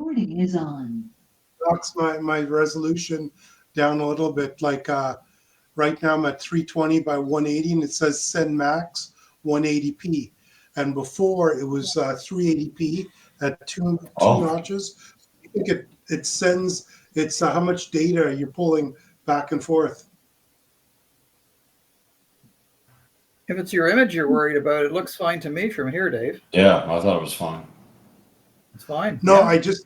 Recording is on. Knocks my resolution down a little bit. Like right now I'm at 320 by 180 and it says send max 180p. And before it was 380p at two Oh, notches. I think it sends it's how much data you're pulling back and forth. If it's your image you're worried about, it looks fine to me from here, Dave. yeah, I thought it was fine. It's fine. No, Yeah. I just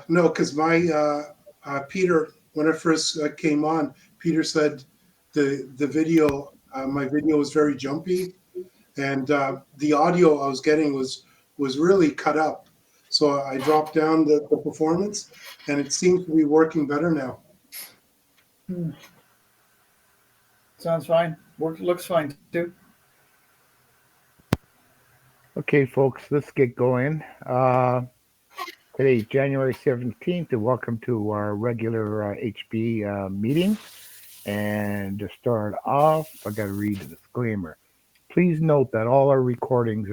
no, because my Peter, when I first came on, Peter said the video, my video was very jumpy, and the audio I was getting was really cut up. So I dropped down the performance, and it seems to be working better now. Sounds fine. Looks fine too. Okay, folks, let's get going. Today's January 17th, and welcome to our regular HB meeting. And to start off, I got to read the disclaimer. Please note that all our meetings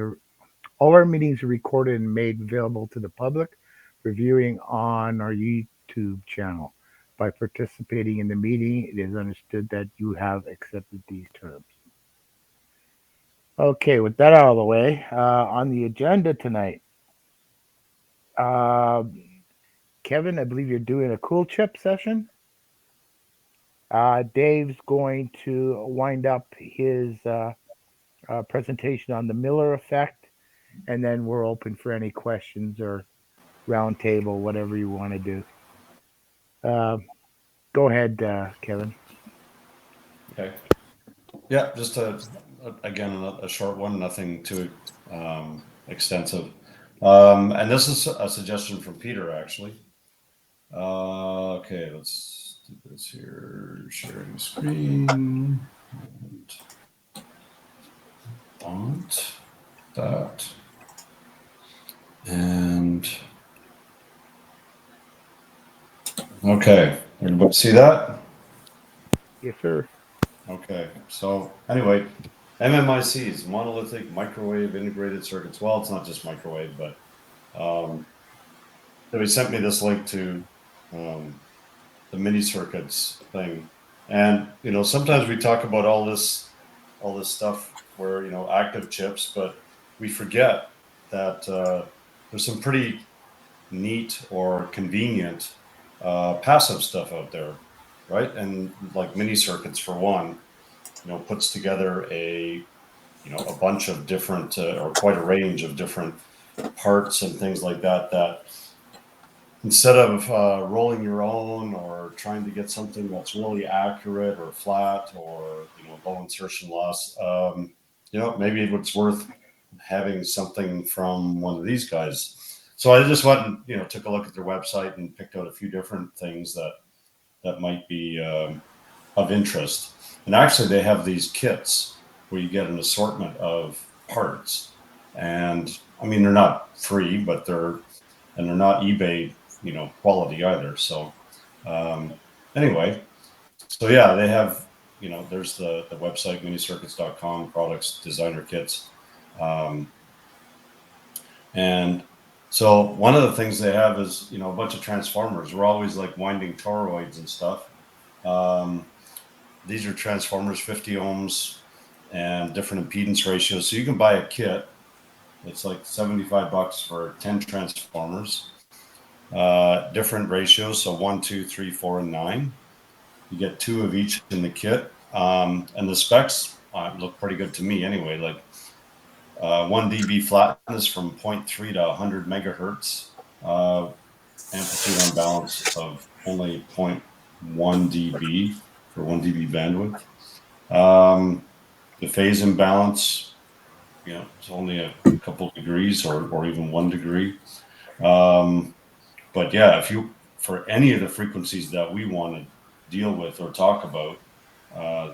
are recorded and made available to the public, reviewing on our YouTube channel. By participating in the meeting, it is understood that you have accepted these terms. Okay, with that out of the way, on the agenda tonight, Kevin, I believe you're doing a cool chip session. Dave's going to wind up his presentation on the Miller effect, and then we're open for any questions or roundtable, whatever you want to do. Go ahead, Kevin. Okay. Yeah, just again a short one, nothing too extensive. And this is a suggestion from Peter, actually. Okay, let's do this here. Sharing screen. Font. That. And okay, everybody see that? Yes, sir. Okay, so anyway, MMICs, monolithic microwave integrated circuits. Well, it's not just microwave, but he sent me this link to the mini circuits thing, and sometimes we talk about all this stuff where active chips, but we forget that there's some pretty neat or convenient passive stuff out there, right? And like mini circuits, for one, puts together a bunch of different or quite a range of different parts and things like that, that instead of rolling your own or trying to get something that's really accurate or flat or low insertion loss, maybe it's worth having something from one of these guys. So I just went and took a look at their website and picked out a few different things that might be of interest. And actually, they have these kits where you get an assortment of parts, and I mean they're not free, but they're not eBay quality either. So anyway, so yeah, they have there's the website minicircuits.com, products, designer kits, and so one of the things they have is a bunch of transformers. We're always like winding toroids and stuff. These are transformers, 50 ohms and different impedance ratios. So you can buy a kit. It's like $75 for 10 transformers, different ratios. So 1, 2, 3, 4, and 9. You get 2 of each in the kit. And the specs look pretty good to me anyway. Like 1 dB flatness from 0.3 to 100 megahertz. Amplitude unbalance of only 0.1 dB for 1 dB bandwidth. The phase imbalance, it's only a couple degrees or even 1 degree. But yeah, for any of the frequencies that we want to deal with or talk about,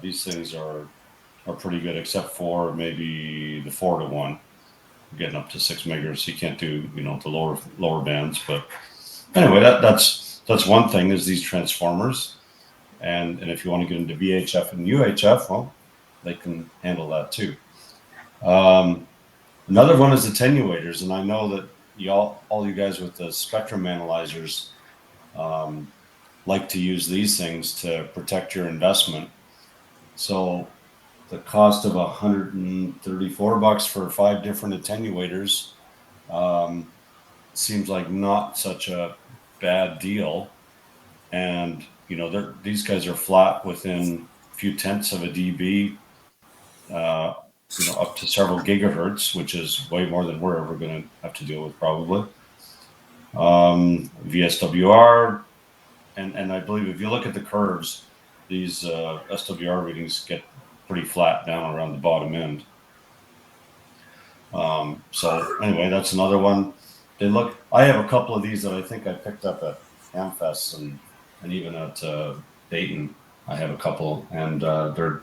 these things are pretty good, except for maybe the 4 to 1, getting up to 6 megahertz. You can't do the lower bands, but anyway, that's one thing, is these transformers. And if you want to get into VHF and UHF, well, they can handle that too. Another one is attenuators, and I know that all you guys with the spectrum analyzers like to use these things to protect your investment. So the cost of $134 for 5 different attenuators seems like not such a bad deal. And these guys are flat within a few tenths of a dB, up to several gigahertz, which is way more than we're ever going to have to deal with probably. VSWR, and I believe if you look at the curves, these SWR readings get pretty flat down around the bottom end. So anyway, that's another one. I have a couple of these that I think I picked up at Amfest and even at Dayton. I have a couple, and they're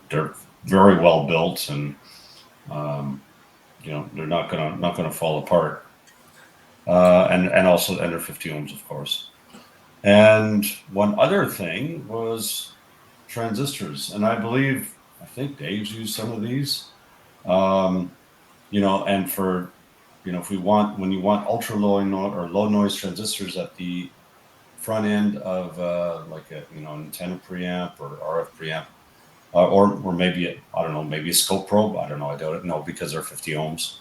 very well built, and they're not gonna fall apart. And also under 50 ohms, of course. And one other thing was transistors, and I think Dave's used some of these. And for if when you want ultra low or low noise transistors at the front end of like an antenna preamp or RF preamp, or maybe maybe a scope probe. I don't know. I don't know because they're 50 ohms.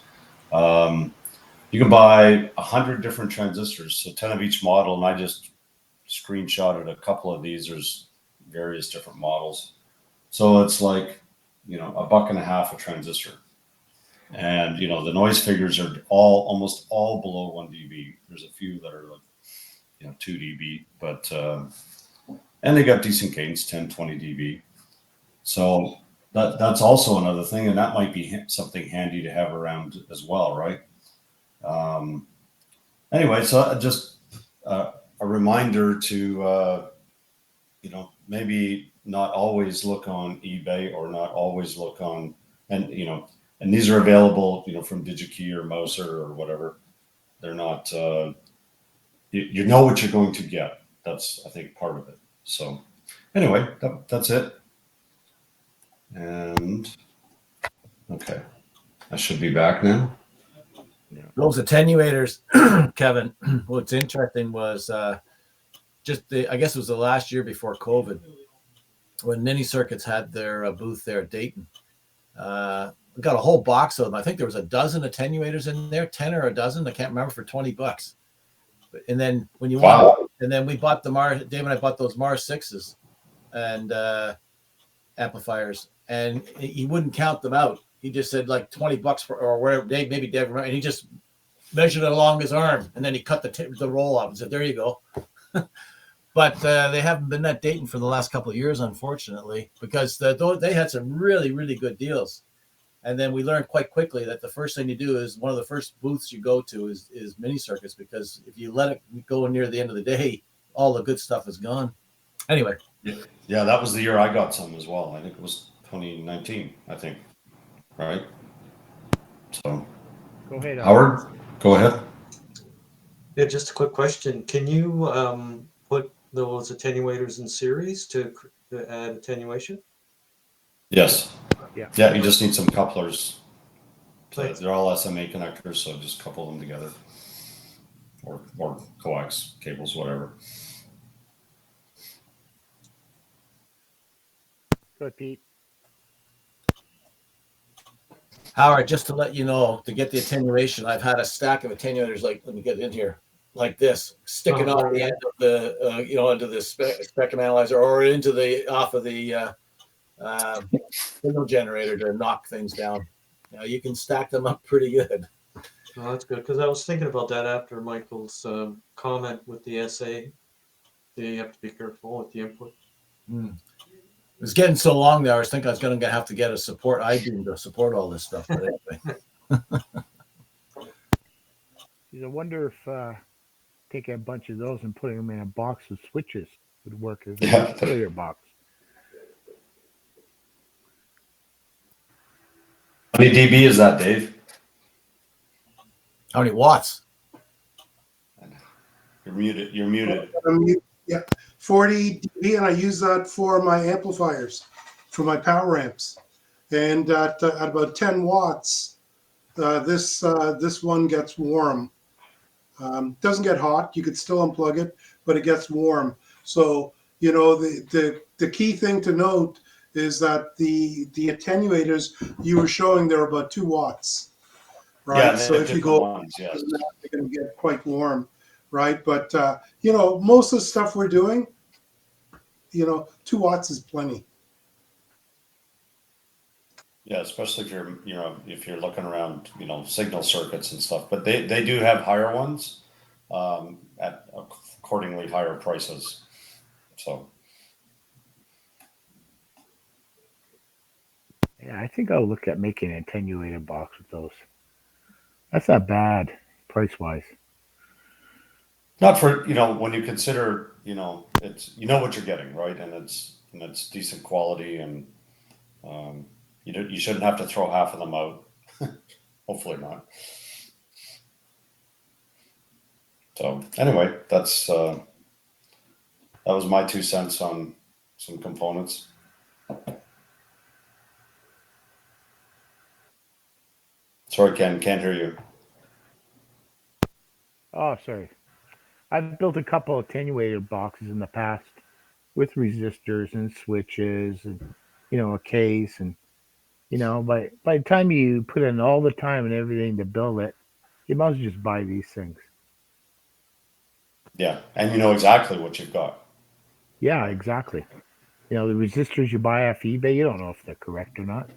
You can buy 100 different transistors, so 10 of each model, and I just screenshotted a couple of these. There's various different models, so it's like $1.50 a transistor. And the noise figures are almost all below 1 dB. There's a few that are like 2 dB, but and they got decent cadence, 10, 20 dB. So that's also another thing, and that might be something handy to have around as well, right? Anyway, so just a reminder to maybe not always look on eBay or not always look on and these are available, from DigiKey or Mouser or whatever. They're not, you know what you're going to get. That's, I think, part of it. So anyway, that's it. And okay, I should be back now. Those attenuators, Kevin, what's interesting was I guess it was the last year before COVID when Mini Circuits had their booth there at Dayton. We got a whole box of them. I think there was a dozen attenuators in there, 10 or a dozen. I can't remember, for $20. And then when you want, and then we bought Dave and I bought those Mars 6s and amplifiers, and he wouldn't count them out. He just said like $20 for, or whatever. Dave, and he just measured it along his arm, and then he cut the roll off and said, "There you go." But they haven't been at Dayton for the last couple of years, unfortunately, because they had some really, really good deals. And then we learned quite quickly that the first thing you do is one of the first booths you go to is Mini Circuits, because if you let it go near the end of the day, all the good stuff is gone. Anyway. Yeah, that was the year I got some as well. I think it was 2019, I think. Right? So. Go ahead, Howard, go ahead. Yeah, just a quick question. Can you put those attenuators in series to add attenuation? Yes. Yeah. You just need some couplers. Thanks. They're all SMA connectors, so just couple them together, or coax cables, whatever. Good, Pete. Howard, just to let you know, to get the attenuation, I've had a stack of attenuators, like, let me get in here, like this, sticking off the end of the, into the spectrum analyzer, or off of the signal generator to knock things down. You can stack them up pretty good. Oh, that's good, because I was thinking about that after Michael's comment with the SA. You have to be careful with the input. It's getting so long there. I was thinking I was going to have to get a support iBeam to support all this stuff. But anyway. I wonder if taking a bunch of those and putting them in a box of switches would work as a clear box. How many dB is that, Dave? How many watts? You're muted. Yeah, 40 dB, and I use that for my amplifiers, for my power amps. And at about 10 watts, this one gets warm. Doesn't get hot. You could still unplug it, but it gets warm. So, the key thing to note is that the attenuators you were showing, they're about 2 watts, right? Yeah, So if you different go, ones, yes. they're going to get quite warm, right? But, most of the stuff we're doing, 2 watts is plenty. Yeah, especially if you're looking around, signal circuits and stuff. But they do have higher ones at accordingly higher prices. So Yeah, I think I'll look at making an attenuator box with those. That's not bad price wise. not for when you consider it's what you're getting, right, and it's decent quality, and you shouldn't have to throw half of them out. Hopefully not. So anyway, that was my 2 cents on some components. Sorry, Ken, can't hear you. Oh, sorry. I've built a couple attenuator boxes in the past with resistors and switches and a case, and by the time you put in all the time and everything to build it, you might as well just buy these things. Yeah, and you know exactly what you've got. Yeah, exactly. The resistors you buy off eBay, you don't know if they're correct or not.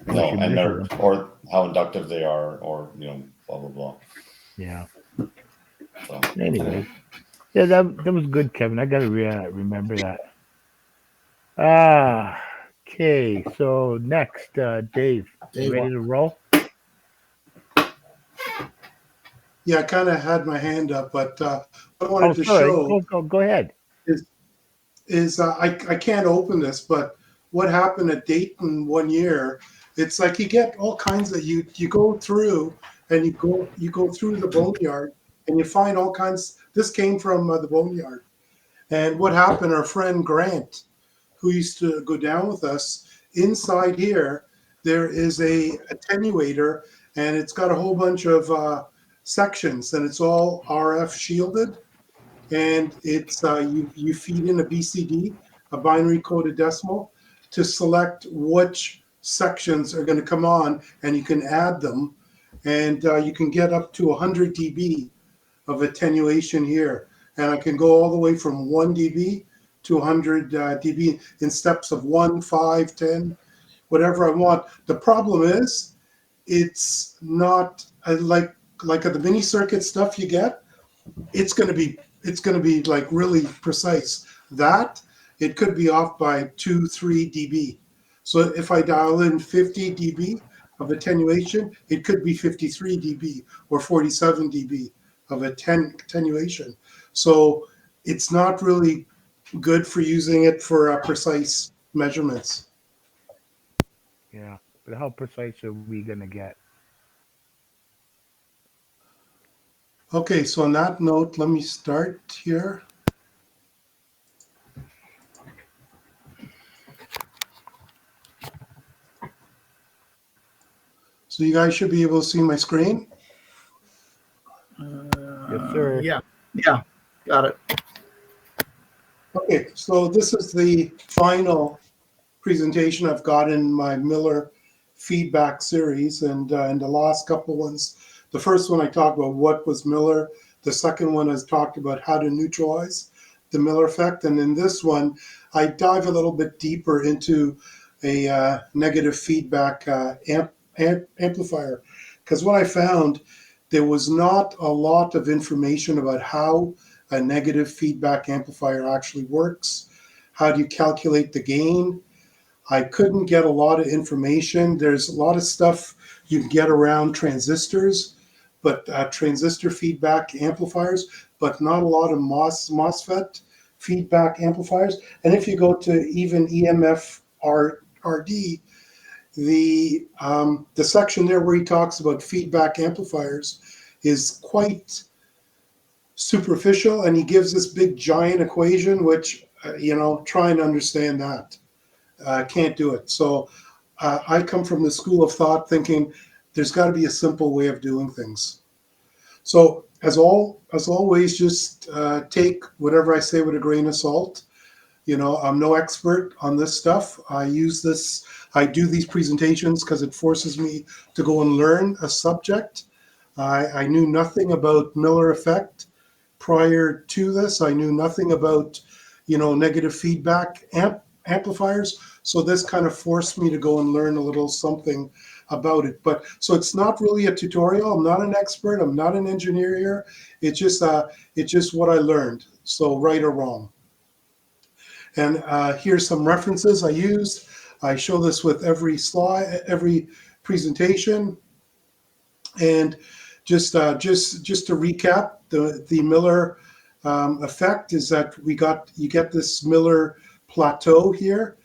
No, and or how inductive they are, or blah blah blah. Yeah. So Anyway, yeah, that was good, Kevin. I gotta remember that. Okay. So next, Dave, you ready to roll? Yeah, I kind of had my hand up, but what I wanted to sorry. show Go ahead. is I can't open this, but what happened at Dayton one year, it's like you get all kinds of you go through and you go through the boneyard and you find all kinds. This came from the boneyard, and what happened? Our friend Grant, who used to go down with us, inside here there is a attenuator, and it's got a whole bunch of sections, and it's all RF shielded. And it's you feed in a BCD, a binary coded decimal, to select which sections are going to come on, and you can add them, and you can get up to 100 dB of attenuation here, and I can go all the way from 1 dB to 100 dB in steps of 1, 5, 10, whatever I want. The problem is, it's not like the mini circuit stuff you get. It's going to be like really precise. That it could be off by 2, 3 dB. So if I dial in 50 dB of attenuation, it could be 53 dB or 47 dB of attenuation. So it's not really good for using it for precise measurements. Yeah, but how precise are we gonna get? Okay, so on that note, let me start here. So you guys should be able to see my screen. Yes, sir. Yeah, got it. Okay, so this is the final presentation I've got in my Miller feedback series, and in the last couple ones, the first one I talked about what was Miller. The second one I talked about how to neutralize the Miller effect, and in this one, I dive a little bit deeper into a negative feedback amplifier, because what I found, there was not a lot of information about how a negative feedback amplifier actually works. How do you calculate the gain? I couldn't get a lot of information. There's a lot of stuff you can get around transistors, but transistor feedback amplifiers, but not a lot of MOSFET feedback amplifiers. And if you go to even EMF RD, the section there where he talks about feedback amplifiers is quite superficial, and he gives this big giant equation, which trying to understand that. Can't do it. So I come from the school of thought thinking there's got to be a simple way of doing things. So as always, just take whatever I say with a grain of salt. You know, I'm no expert on this stuff. I do these presentations because it forces me to go and learn a subject. I knew nothing about Miller effect prior to this. I knew nothing about, negative feedback amplifiers. So this kind of forced me to go and learn a little something about it. But so it's not really a tutorial. I'm not an expert. I'm not an engineer here. It's just what I learned. So right or wrong. And here's some references I used. I show this with every slide, every presentation. And just to recap, the Miller effect is that you get this Miller plateau here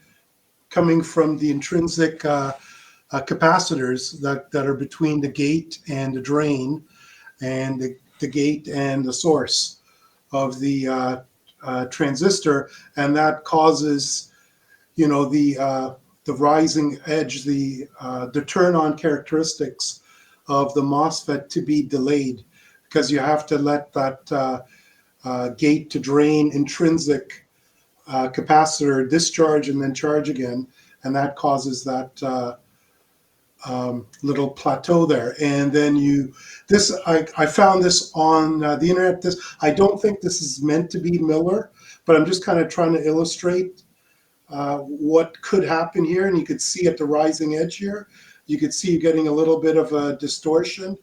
coming from the intrinsic capacitors that are between the gate and the drain, and the gate and the source of the transistor, and that causes, the rising edge, the turn on characteristics of the MOSFET to be delayed, because you have to let that gate to drain intrinsic capacitor discharge and then charge again, and that causes that little plateau there. And then I found this on the internet. I don't think this is meant to be Miller, but I'm just kind of trying to illustrate what could happen here. And you could see at the rising edge here, you could see you getting a little bit of a distortion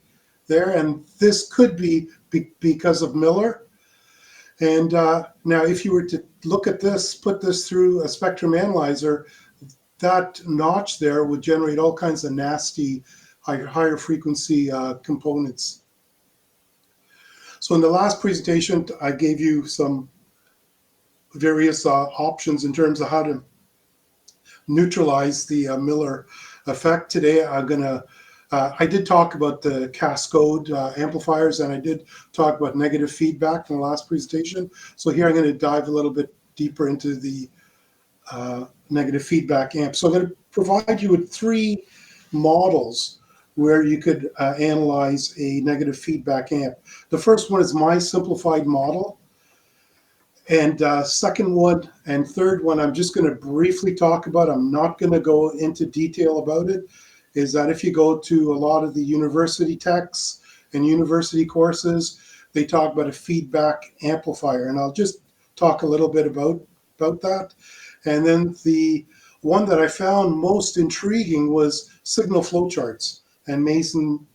there, and this could be because of Miller. And now if you were to look at this, put this through a spectrum analyzer, that notch there would generate all kinds of nasty higher frequency components. So in the last presentation, I gave you some various options in terms of how to neutralize the Miller effect. Today I did talk about the cascode amplifiers, and I did talk about negative feedback in the last presentation. So here I'm going to dive a little bit deeper into the negative feedback amp. So I'm going to provide you with 3 models where you could analyze a negative feedback amp. The first one is my simplified model. And second one and third one, I'm just going to briefly talk about. I'm not going to go into detail about it. Is that if you go to a lot of the university texts and university courses, they talk about a feedback amplifier. And I'll just talk a little bit about that. And then the one that I found most intriguing was signal flowcharts and Mason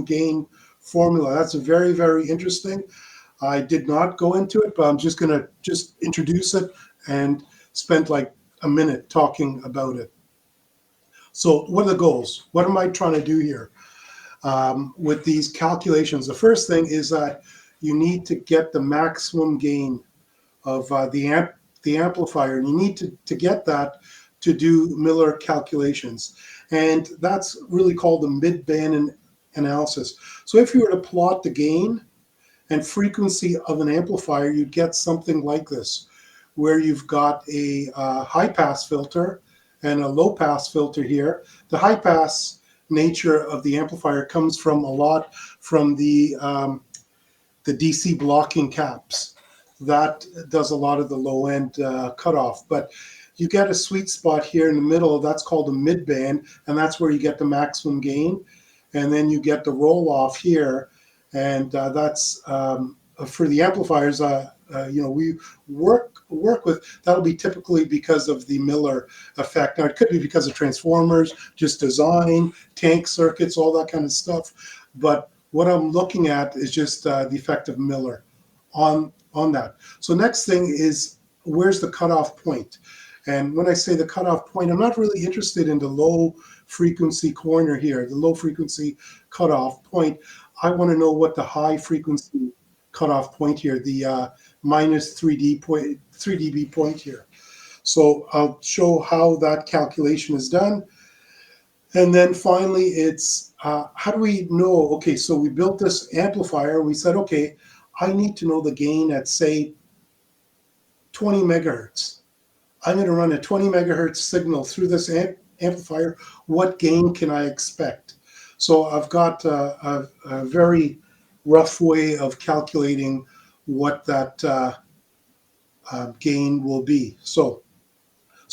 gain formula. That's very, very interesting. I did not go into it, but I'm just going to introduce it and spend like a minute talking about it. So what are the goals? What am I trying to do here with these calculations? The first thing is that you need to get the maximum gain of the amplifier, and you need to get that to do Miller calculations. And that's really called the mid-band analysis. So if you were to plot the gain and frequency of an amplifier, you'd get something like this, where you've got a high-pass filter and a low-pass filter here. The high-pass nature of the amplifier comes from the DC blocking caps. That does a lot of the low-end cutoff. But you get a sweet spot here in the middle. That's called a mid-band, and that's where you get the maximum gain. And then you get the roll-off here, and that's for the amplifiers. We work with, that'll be typically because of the Miller effect. Now it could be because of transformers, just design, tank circuits, all that kind of stuff. But what I'm looking at is just the effect of Miller on that. So next thing is, where's the cutoff point? And when I say the cutoff point, I'm not really interested in the low frequency corner here, the low frequency cutoff point. I want to know what the high frequency cutoff point here, the minus 3 dB point here. So I'll show how that calculation is done. And then finally, it's how do we know? Okay, so we built this amplifier. We said, okay, I need to know the gain at, say, 20 megahertz. I'm going to run a 20 megahertz signal through this amplifier. What gain can I expect? So I've got a very rough way of calculating what that gain will be. So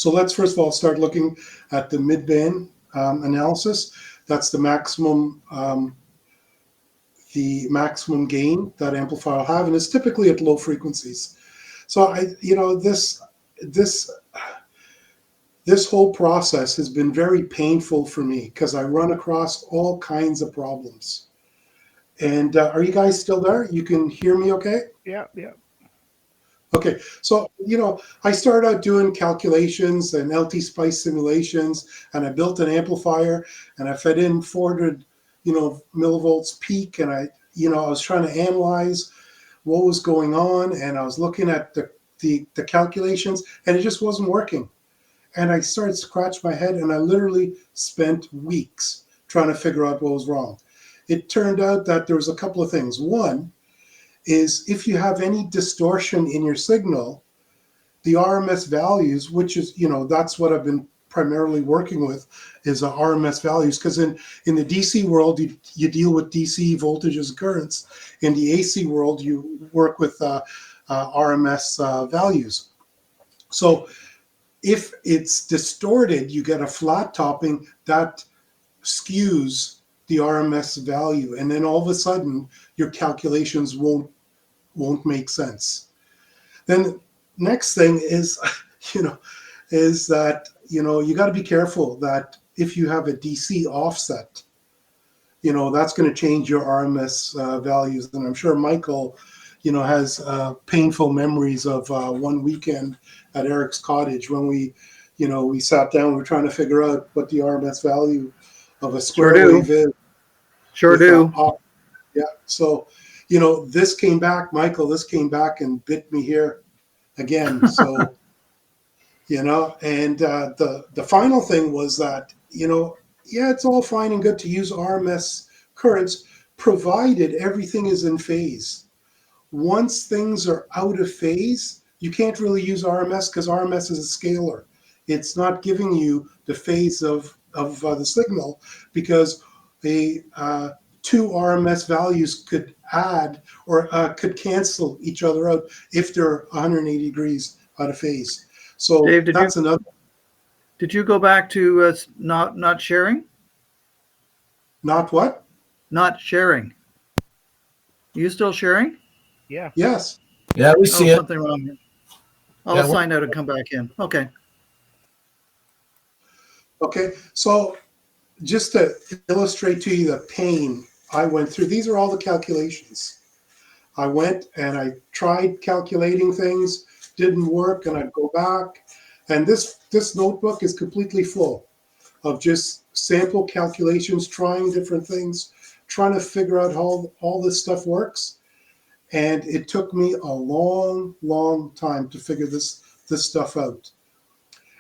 let's first of all start looking at the mid-band analysis. That's the maximum gain that amplifier will have, and it's typically at low frequencies. So this whole process has been very painful for me because I run across all kinds of problems. And are you guys still there? You can hear me okay? Yeah. Okay, so I started out doing calculations and LT spice simulations, and I built an amplifier, and I fed in 400 millivolts peak, and I was trying to analyze what was going on, and I was looking at the calculations, and it just wasn't working. And I started to scratch my head, and I literally spent weeks trying to figure out what was wrong. It turned out that there was a couple of things. One is if you have any distortion in your signal, the RMS values, which is, that's what I've been primarily working with, is RMS values. Because in the DC world, you deal with DC voltages and currents. In the AC world, you work with RMS values. So if it's distorted, you get a flat topping that skews the RMS value. And then all of a sudden, your calculations won't make sense. Then next thing is, is that, you got to be careful that if you have a DC offset, that's going to change your RMS values. And I'm sure Michael, has painful memories of one weekend at Eric's cottage when we sat down, we were trying to figure out what the RMS value of a square wave is. Sure do. Yeah. So, this came back, Michael, and bit me here again. So, and the final thing was that, it's all fine and good to use RMS currents, provided everything is in phase. Once things are out of phase, you can't really use RMS because RMS is a scalar. It's not giving you the phase of the signal, because the two RMS values could add or could cancel each other out if they're 180 degrees out of phase. So Dave, another. Did you go back to not sharing? Not what? Not sharing. Are you still sharing? Yeah. Yes. Yeah, we see it. Something wrong here. I'll Yeah, sign out and come back in. Okay. Okay. So just to illustrate to you the pain I went through, these are all the calculations. I went and I tried calculating things, didn't work, and I'd go back. And this notebook is completely full of just sample calculations, trying different things, trying to figure out how all this stuff works. And it took me a long, long time to figure this stuff out.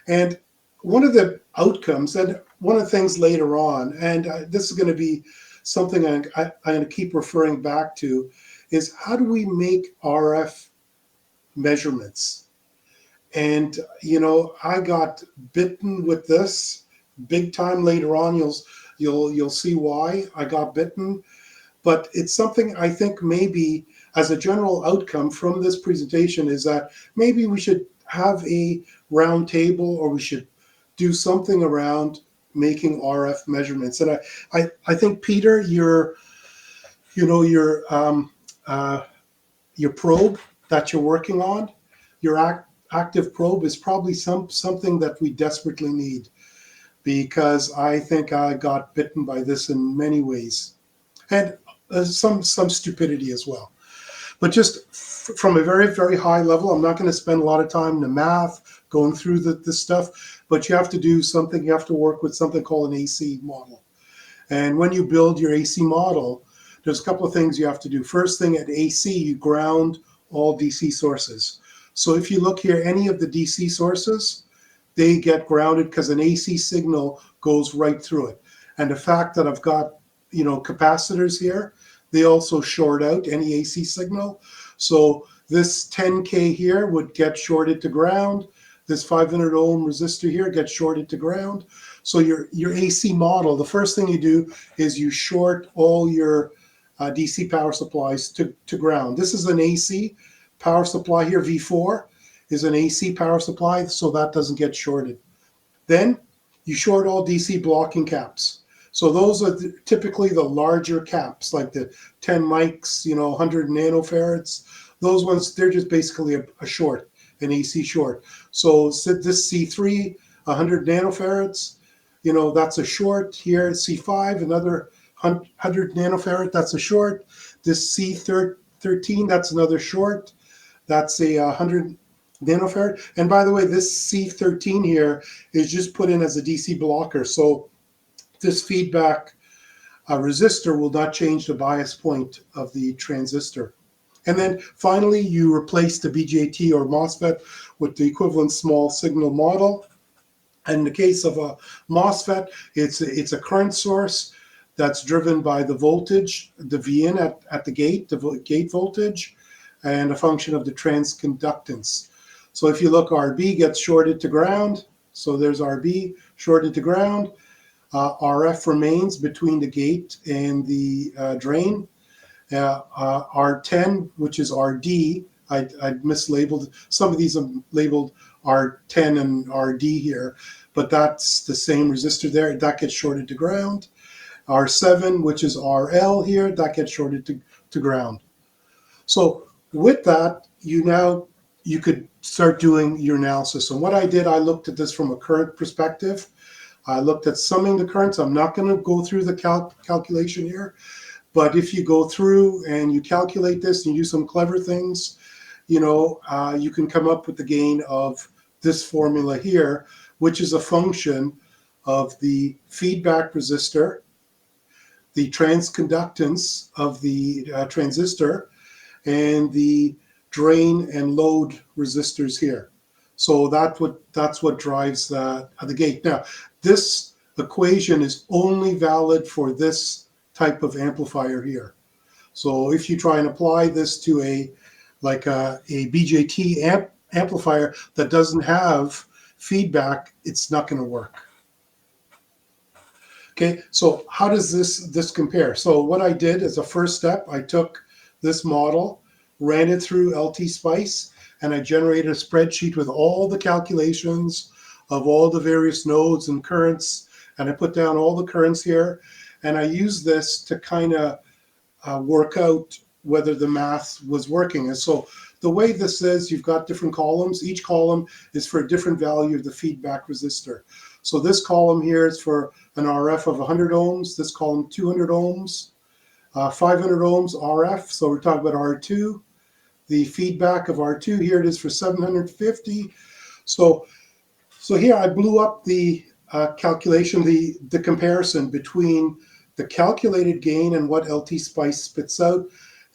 And one of the outcomes, and one of the things later on, and this is going to be something I'm going to keep referring back to, is how do we make RF measurements? And, I got bitten with this big time later on. You'll see why I got bitten. But it's something I think maybe as a general outcome from this presentation is that maybe we should have a round table, or we should do something around making RF measurements. And I think, Peter, your probe that you're working on, your active probe, is probably something that we desperately need, because I think I got bitten by this in many ways, and some stupidity as well. But just from a very, very high level, I'm not going to spend a lot of time in the math going through this stuff, but you have to do something. You have to work with something called an AC model. And when you build your AC model, there's a couple of things you have to do. First thing, at AC, you ground all DC sources. So if you look here, any of the DC sources, they get grounded because an AC signal goes right through it. And the fact that I've got, capacitors here, they also short out any AC signal. So this 10K here would get shorted to ground. This 500 ohm resistor here gets shorted to ground. So your AC model, the first thing you do is you short all your DC power supplies to ground. This is an AC power supply here. V4 is an AC power supply, so that doesn't get shorted. Then you short all DC blocking caps. So those are typically the larger caps, like the 10 mics, 100 nanofarads. Those ones, they're just basically a short, an AC short. So this C3, 100 nanofarads, that's a short. Here, C5, another 100 nanofarad, that's a short. This C13, that's another short. That's a 100 nanofarad. And by the way, this C13 here is just put in as a DC blocker. So this feedback resistor will not change the bias point of the transistor. And then finally, you replace the BJT or MOSFET with the equivalent small signal model. And in the case of a MOSFET, it's a current source that's driven by the voltage, the Vin at the gate, the gate voltage, and a function of the transconductance. So if you look, RB gets shorted to ground. So there's RB shorted to ground. RF remains between the gate and the drain. R10, which is RD, I mislabeled. Some of these are labeled R10 and RD here, but that's the same resistor there. That gets shorted to ground. R7, which is RL here, that gets shorted to ground. So with that, you could start doing your analysis. And what I did, I looked at this from a current perspective. I looked at summing the currents. I'm not going to go through the calculation here, but if you go through and you calculate this and you do some clever things, you can come up with the gain of this formula here, which is a function of the feedback resistor, the transconductance of the transistor, and the drain and load resistors here. So that's what drives the gate. Now, this equation is only valid for this type of amplifier here. So if you try and apply this to a BJT amplifier that doesn't have feedback, it's not going to work. Okay, so how does this compare? So what I did as a first step, I took this model, ran it through LT Spice, and I generated a spreadsheet with all the calculations of all the various nodes and currents, and I put down all the currents here, and I used this to kind of work out whether the math was working. And so the way this is, you've got different columns. Each column is for a different value of the feedback resistor. So this column here is for an RF of 100 ohms, this column 200 ohms, 500 ohms RF, so we're talking about R2. The feedback of R2, here it is for 750. So here I blew up the calculation, the comparison between the calculated gain and what LT Spice spits out.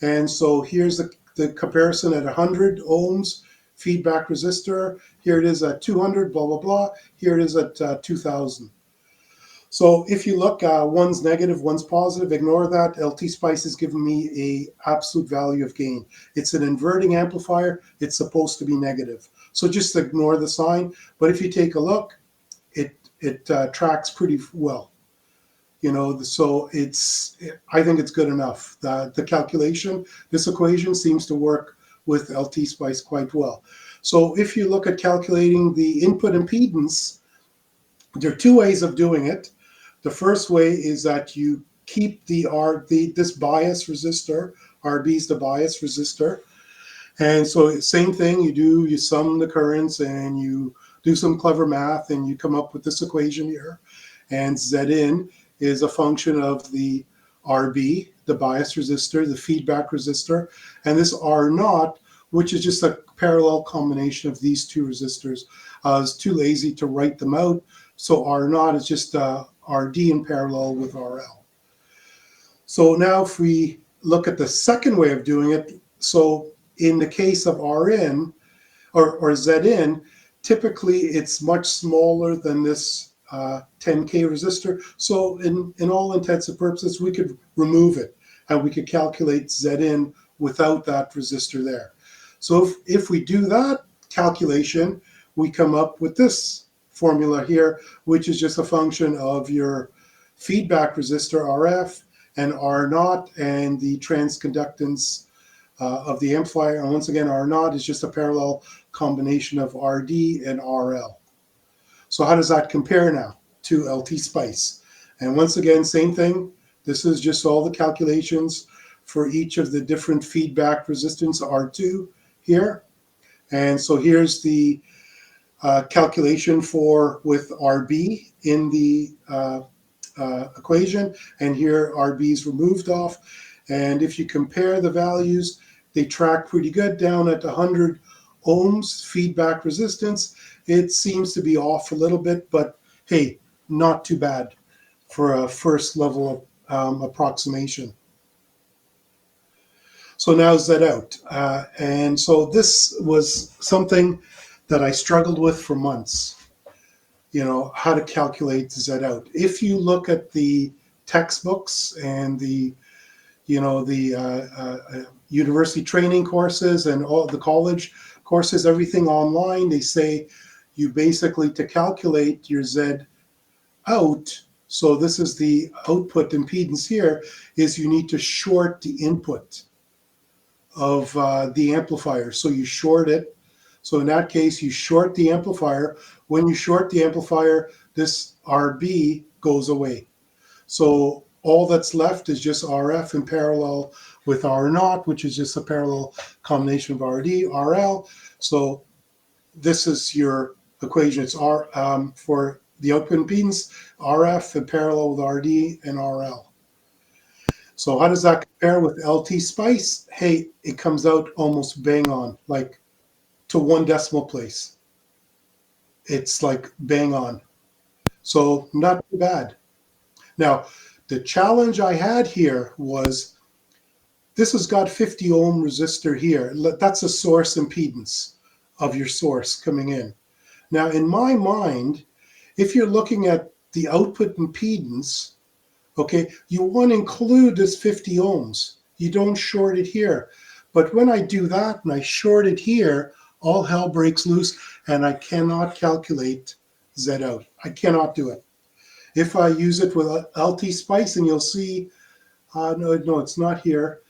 And so here's the comparison at 100 ohms feedback resistor. Here it is at 200, blah, blah, blah. Here it is at 2000. So if you look, one's negative, one's positive, ignore that. LT Spice is giving me a absolute value of gain. It's an inverting amplifier. It's supposed to be negative. So just ignore the sign. But if you take a look, it tracks pretty well. So I think it's good enough. The calculation, this equation seems to work with LT Spice quite well. So if you look at calculating the input impedance, there are two ways of doing it. The first way is that you keep this bias resistor, RB is the bias resistor. And so same thing, you sum the currents and you do some clever math and you come up with this equation here. And Zin is a function of the RB, the bias resistor, the feedback resistor, and this R naught, which is just a parallel combination of these two resistors. I was too lazy to write them out, so R naught is just RD in parallel with RL. So now if we look at the second way of doing it, so in the case of RN or Zin, typically it's much smaller than this 10K resistor. So in all intents and purposes, we could remove it and we could calculate Zin without that resistor there. So if we do that calculation, we come up with this formula here, which is just a function of your feedback resistor RF and R naught, and the transconductance of the amplifier. And once again, R naught is just a parallel combination of RD and RL. So how does that compare now to LT Spice? And once again, same thing. This is just all the calculations for each of the different feedback resistance R2 here. And so here's the calculation for with RB in the equation, and here RB is removed off. And if you compare the values, they track pretty good down at 100 ohms feedback resistance. It seems to be off a little bit, but hey, not too bad for a first level approximation. So now Z out. And so this was something that I struggled with for months, you know, how to calculate Z out. If you look at the textbooks and the, you know, the university training courses and all the college courses, everything online, they say you basically, to calculate your Z out, so this is the output impedance here, is you need to short the input of the amplifier. So you short it. So in that case, you short the amplifier. When you short the amplifier, this RB goes away. So all that's left is just RF in parallel with R naught, which is just a parallel combination of RD, RL. So this is your equation. It's R for the output impedance, RF in parallel with RD and RL. So how does that compare with LT Spice? Hey, it comes out almost bang on, like to 1 decimal place. It's like bang on. So not too bad. Now, the challenge I had here was this has got 50 ohm resistor here. That's a source impedance of your source coming in. Now, in my mind, if you're looking at the output impedance, okay, you want to include this 50 ohms. You don't short it here. But when I do that and I short it here, all hell breaks loose and I cannot calculate Z out. I cannot do it. If I use it with LT Spice, and you'll see, no, it's not here,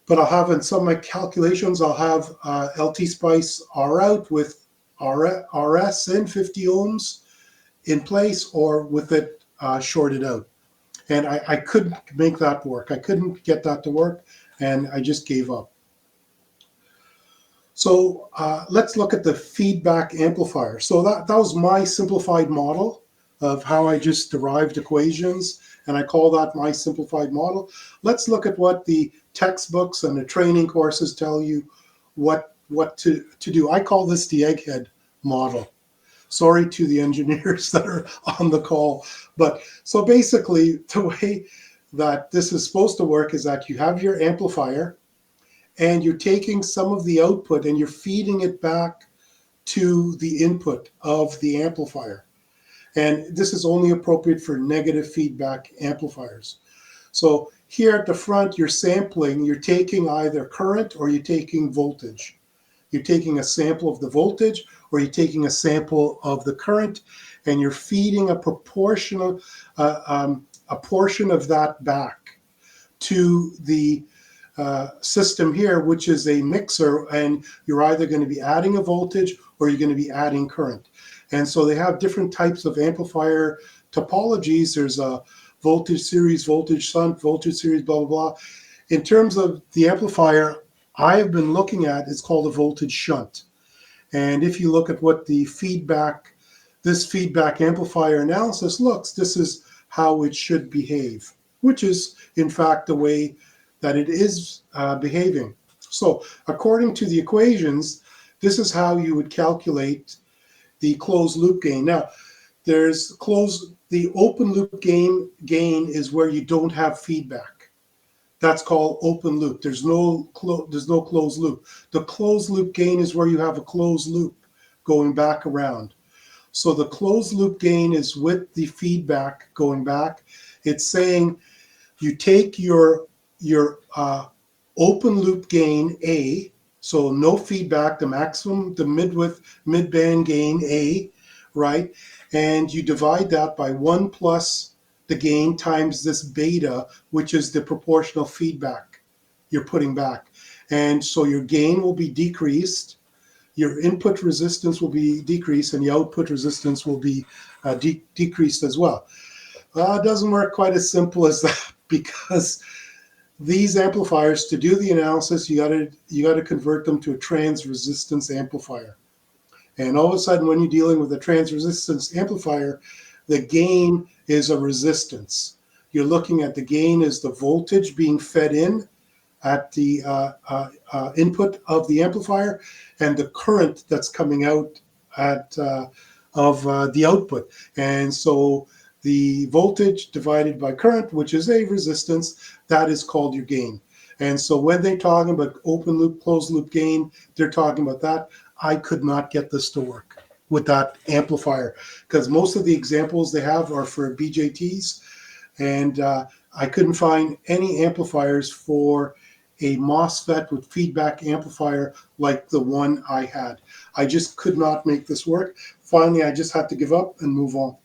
but I'll have in some of my calculations, I'll have LT Spice R out with RS in 50 ohms in place, or with it shorted out. And I couldn't make that work. I couldn't get that to work, and I just gave up. So let's look at the feedback amplifier. So that was my simplified model of how I just derived equations, and I call that my simplified model. Let's look at what the textbooks and the training courses tell you what to do. I call this the egghead model. Sorry to the engineers that are on the call. But so basically, the way that this is supposed to work is that you have your amplifier, and you're taking some of the output and you're feeding it back to the input of the amplifier. And this is only appropriate for negative feedback amplifiers. So here at the front, you're sampling, you're taking either current or you're taking voltage. You're taking a sample of the voltage or you're taking a sample of the current, and you're feeding a portion of that back to the system here, which is a mixer, and you're either going to be adding a voltage or you're going to be adding current. And so they have different types of amplifier topologies. There's a voltage series, voltage shunt, voltage series, blah, blah, blah. In terms of the amplifier I have been looking at, it's called a voltage shunt. And if you look at what the feedback, this feedback amplifier analysis looks, this is how it should behave, which is in fact the way that it is behaving. So according to the equations, this is how you would calculate the closed loop gain. Now, there's the open loop gain is where you don't have feedback. That's called open loop. There's no closed loop. The closed loop gain is where you have a closed loop going back around. So the closed loop gain is with the feedback going back. It's saying you take your open loop gain A, so no feedback, the maximum, the mid-band gain A, right? And you divide that by 1 plus the gain times this beta, which is the proportional feedback you're putting back. And so your gain will be decreased, your input resistance will be decreased, and the output resistance will be decreased as well. It doesn't work quite as simple as that, because these amplifiers, to do the analysis, you got to convert them to a trans resistance amplifier. And all of a sudden, when you're dealing with a trans resistance amplifier, the gain is a resistance. You're looking at the gain as the voltage being fed in at the input of the amplifier, and the current that's coming out of the output. And so the voltage divided by current, which is a resistance, that is called your gain. And so when they're talking about open loop, closed loop gain, they're talking about that. I could not get this to work with that amplifier, because most of the examples they have are for BJTs, and I couldn't find any amplifiers for a MOSFET with feedback amplifier like the one I had. I just could not make this work. Finally, I just had to give up and move on.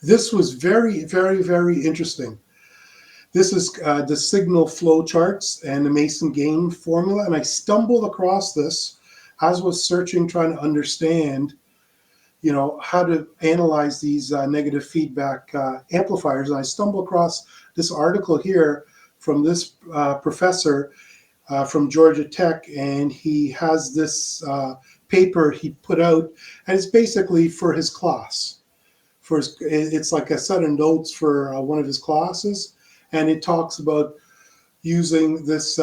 This was very, very, very interesting. This is the signal flow charts and the Mason gain formula, and I stumbled across this as I was searching, trying to understand, how to analyze these negative feedback amplifiers. And I stumbled across this article here from this professor from Georgia Tech, and he has this paper he put out, and it's basically for his class. It's like a set of notes for one of his classes, and it talks about using this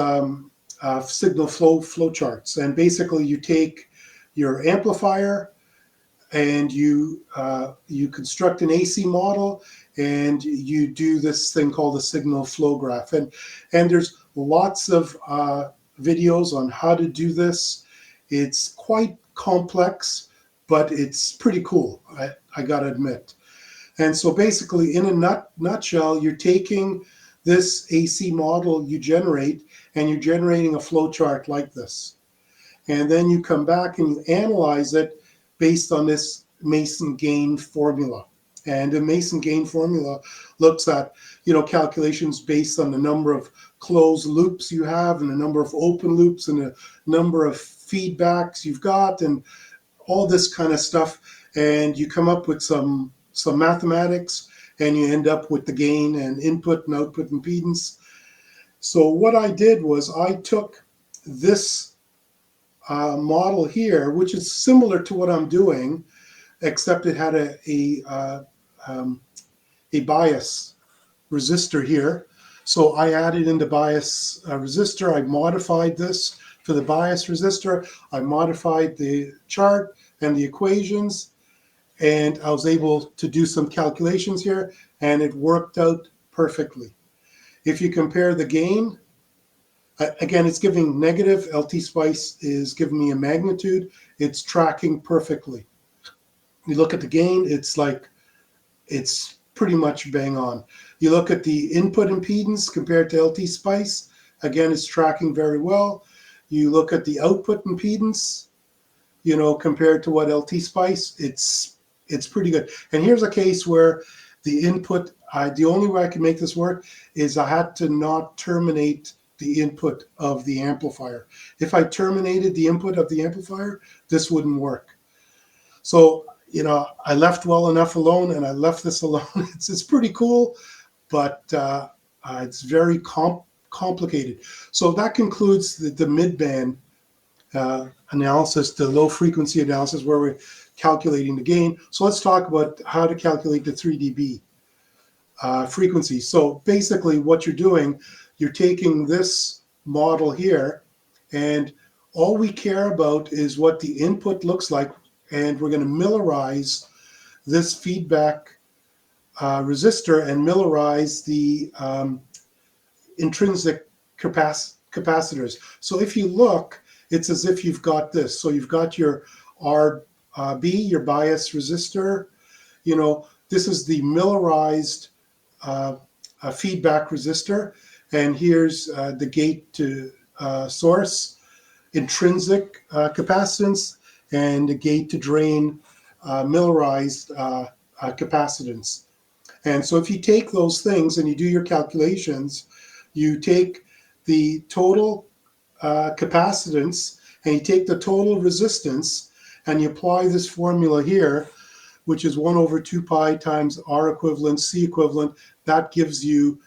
signal flow charts. And basically, you take your amplifier and you construct an AC model, and you do this thing called the signal flow graph. And there's lots of videos on how to do this. It's quite complex, but it's pretty cool, I gotta admit. And so basically, in a nutshell, you're taking this AC model you generate, and you're generating a flow chart like this. And then you come back and you analyze it based on this Mason gain formula. And the Mason gain formula looks at, calculations based on the number of closed loops you have, and the number of open loops, and the number of feedbacks you've got, and all this kind of stuff. And you come up with some mathematics, and you end up with the gain and input and output impedance. So what I did was I took this model here, which is similar to what I'm doing, except it had a bias resistor here. So I added in the bias resistor. I modified this for the bias resistor. I modified the chart and the equations, and I was able to do some calculations here, and it worked out perfectly. If you compare the gain, again, it's giving negative. LT Spice is giving me a magnitude. It's tracking perfectly. You look at the gain, it's pretty much bang on. You look at the input impedance compared to LT Spice, again, it's tracking very well. You look at the output impedance, compared to what LT Spice, it's pretty good. And here's a case where the input, the only way I can make this work is I had to not terminate the input of the amplifier. If I terminated the input of the amplifier, this wouldn't work. So, I left well enough alone, and I left this alone. It's pretty cool, but it's very complicated. So that concludes the mid-band analysis, the low frequency analysis, where we're calculating the gain. So let's talk about how to calculate the 3 dB frequency. So basically what you're doing, you're taking this model here, and all we care about is what the input looks like, and we're going to millerize this feedback resistor and millerize the intrinsic capacitors. So if you look, it's as if you've got this. So you've got your RB, your bias resistor. This is the millerized feedback resistor. And here's the gate to source intrinsic capacitance, and the gate to drain millerized capacitance. And so if you take those things and you do your calculations, you take the total capacitance and you take the total resistance and you apply this formula here, which is 1 over 2 pi times R equivalent, C equivalent. That gives you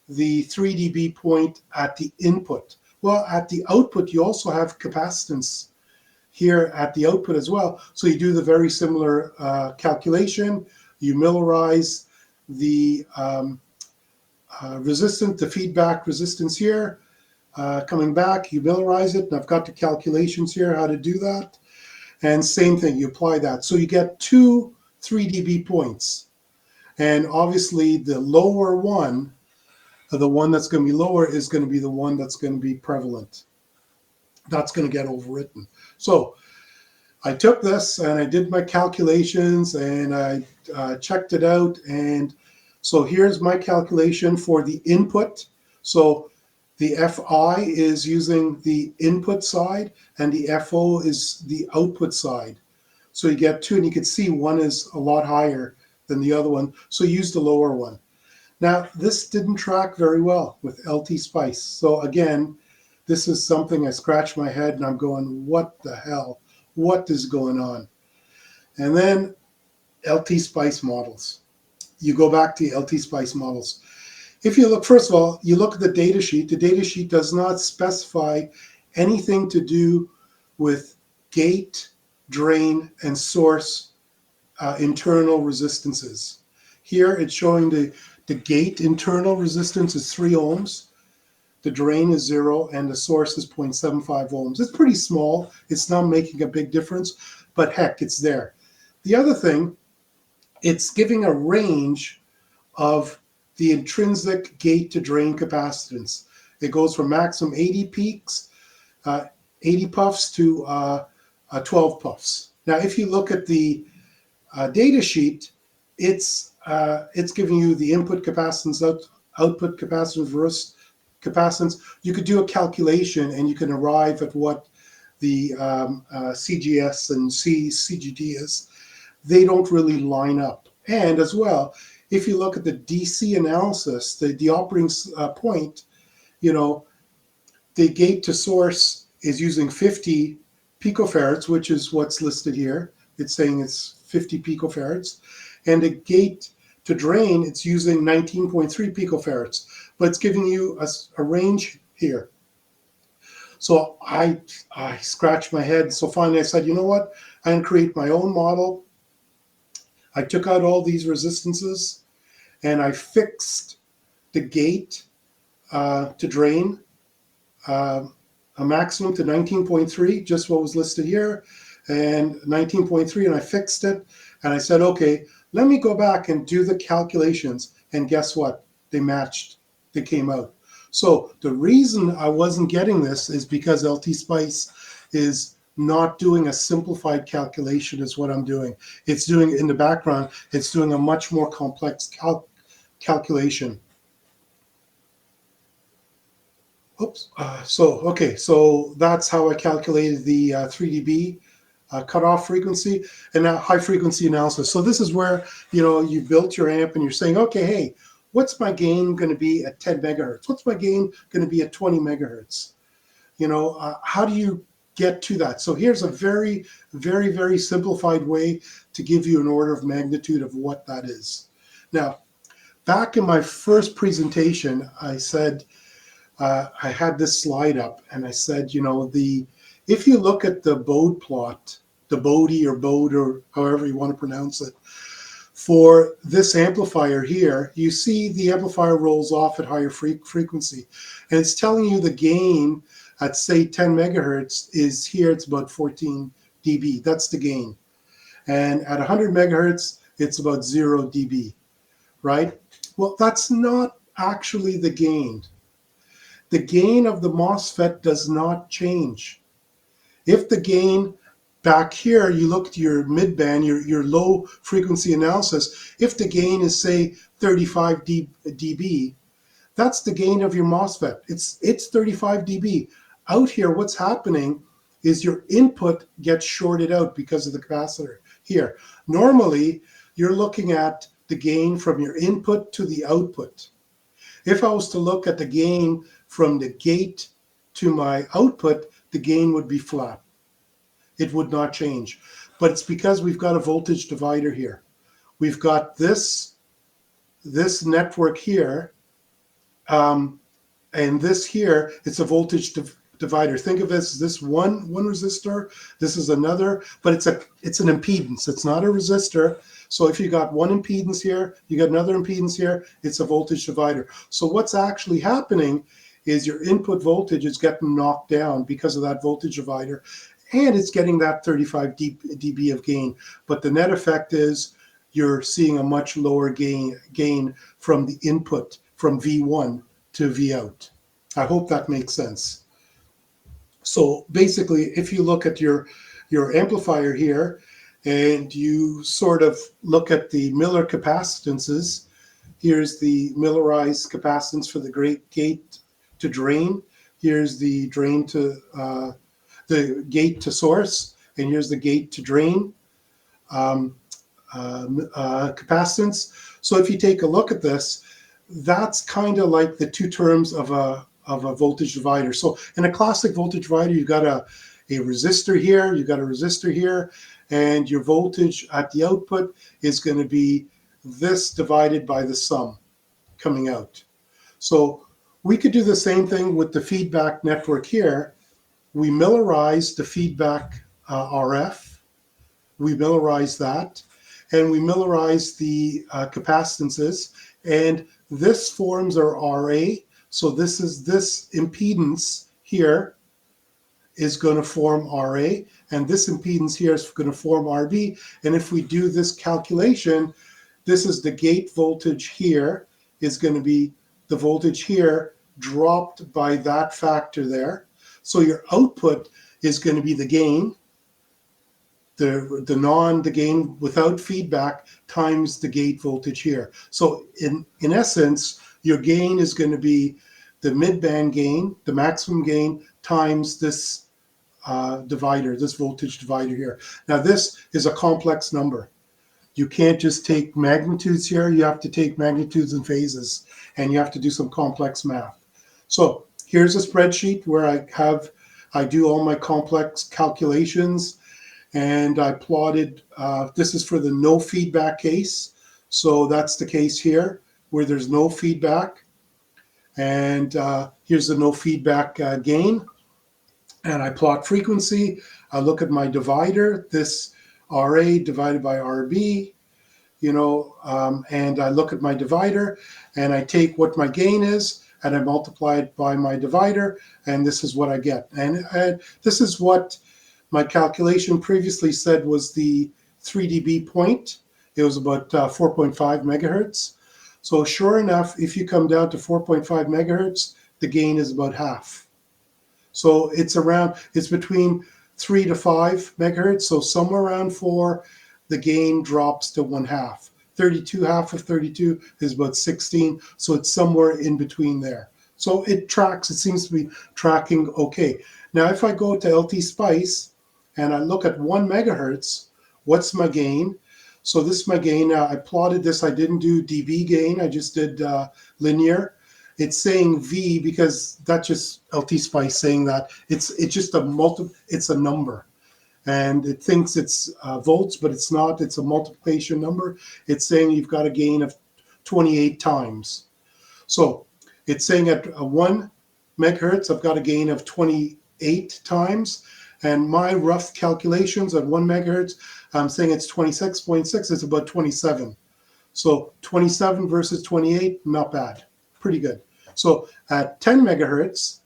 the 3 dB point at the input. Well, at the output, you also have capacitance here at the output as well. So you do the very similar calculation. You millerize the resistance, the feedback resistance here. Coming back, you millerize it. And I've got the calculations here, how to do that. And same thing, you apply that. So you get 2 3 dB points. And obviously the lower one, the one that's going to be lower, is going to be the one that's going to be prevalent. That's going to get overwritten. So I took this and I did my calculations and I checked it out. And so here's my calculation for the input. So the Fi is using the input side and the Fo is the output side. So you get 2, and you can see one is a lot higher than the other one. So use the lower one. Now, this didn't track very well with LT Spice. So again, this is something I scratch my head and I'm going, what the hell? What is going on? And then LT Spice models. You go back to LT Spice models. If you look, first of all, you look at the data sheet. The data sheet does not specify anything to do with gate, drain, and source internal resistances. Here it's showing the gate internal resistance is 3 ohms. The drain is 0 and the source is 0.75 ohms. It's pretty small. It's not making a big difference, but heck, it's there. The other thing, it's giving a range of the intrinsic gate to drain capacitance. It goes from maximum 80 peaks, 80 puffs to 12 puffs. Now, if you look at the data sheet, it's giving you the input capacitance, output capacitance, versus capacitance. You could do a calculation and you can arrive at what the CGS and CGD is. They don't really line up. And as well, if you look at the DC analysis, the operating point, you know, the gate to source is using 50 picofarads, which is what's listed here. It's saying it's 50 picofarads. And the gate to drain, it's using 19.3 picofarads, but it's giving you a range here. So I scratched my head. So finally I said, you know what? I'm going to create my own model. I took out all these resistances and I fixed the gate to drain a maximum to 19.3, just what was listed here, and 19.3, and I fixed it. And I said, okay, let me go back and do the calculations. And guess what? They matched. They came out. So the reason I wasn't getting this is because LT Spice is not doing a simplified calculation is what I'm doing. It's doing in the background, it's doing a much more complex calculation. Oops. So that's how I calculated the 3 dB cutoff frequency and now high frequency analysis. So this is where, you know, you built your amp and you're saying, okay, hey, what's my gain going to be at 10 megahertz? What's my gain going to be at 20 megahertz? You know, how do you get to that? So here's a very, very, very simplified way to give you an order of magnitude of what that is. Now, back in my first presentation, I said, I had this slide up and I said, you know, if you look at the Bode plot, the Bode or however you want to pronounce it, for this amplifier here, you see the amplifier rolls off at higher frequency. And it's telling you the gain at, say, 10 megahertz is here, it's about 14 dB. That's the gain. And at 100 megahertz, it's about 0 dB, right? Well, that's not actually the gain. The gain of the MOSFET does not change. If the gain back here, you look at your midband, your low frequency analysis, if the gain is, say, 35 dB, that's the gain of your MOSFET. It's 35 dB. Out here, what's happening is your input gets shorted out because of the capacitor here. Normally, you're looking at the gain from your input to the output. If I was to look at the gain from the gate to my output, the gain would be flat. It would not change. But it's because we've got a voltage divider here. We've got this network here, and this here, it's a voltage divider. Think of this one resistor, this is another, but it's an impedance. It's not a resistor. So if you got one impedance here, you got another impedance here, it's a voltage divider. So what's actually happening is your input voltage is getting knocked down because of that voltage divider, and it's getting that 35 dB of gain. But the net effect is you're seeing a much lower gain from the input, from V1 to V out. I hope that makes sense. So basically, if you look at your amplifier here, and you sort of look at the Miller capacitances, here's the Millerized capacitance for the gate to drain. Here's the drain to the gate to source, and here's the gate to drain capacitance. So if you take a look at this, that's kind of like the two terms of a voltage divider. So in a classic voltage divider, you've got a resistor here, you've got a resistor here, and your voltage at the output is going to be this divided by the sum coming out. So we could do the same thing with the feedback network here. We Millerize the feedback RF, we Millerize that, and we Millerize the capacitances, and this forms our RA. So this impedance here is going to form RA, and this impedance here is going to form RB. And if we do this calculation, this is the gate voltage here is going to be the voltage here dropped by that factor there. So your output is going to be the gain, the gain without feedback times the gate voltage here. So in essence, your gain is going to be the mid-band gain, the maximum gain, times this divider, this voltage divider here. Now this is a complex number. You can't just take magnitudes here, you have to take magnitudes and phases, and you have to do some complex math. So here's a spreadsheet where I do all my complex calculations, and I plotted, this is for the no feedback case. So that's the case here where there's no feedback. And here's the no feedback gain. And I plot frequency. I look at my divider, this RA divided by RB, and I look at my divider, and I take what my gain is, and I multiply it by my divider, and this is what I get. And this is what my calculation previously said was the 3 dB point. It was about 4.5 megahertz. So sure enough, if you come down to 4.5 megahertz, the gain is about half. So it's between 3 to 5 megahertz. So somewhere around 4, the gain drops to 1/2. 32, half of 32 is about 16. So it's somewhere in between there. So it tracks, it seems to be tracking okay. Now, if I go to LT Spice and I look at 1 megahertz, what's my gain? So this is my gain. I plotted this. I didn't do dB gain. I just did linear. It's saying V because that's just LT Spice saying that. It's just it's a number. And it thinks it's volts, but it's not. It's a multiplication number. It's saying you've got a gain of 28 times. So it's saying at 1 megahertz, I've got a gain of 28 times. And my rough calculations at 1 megahertz, I'm saying it's 26.6. It's about 27. So 27 versus 28, not bad. Pretty good. So at 10 megahertz,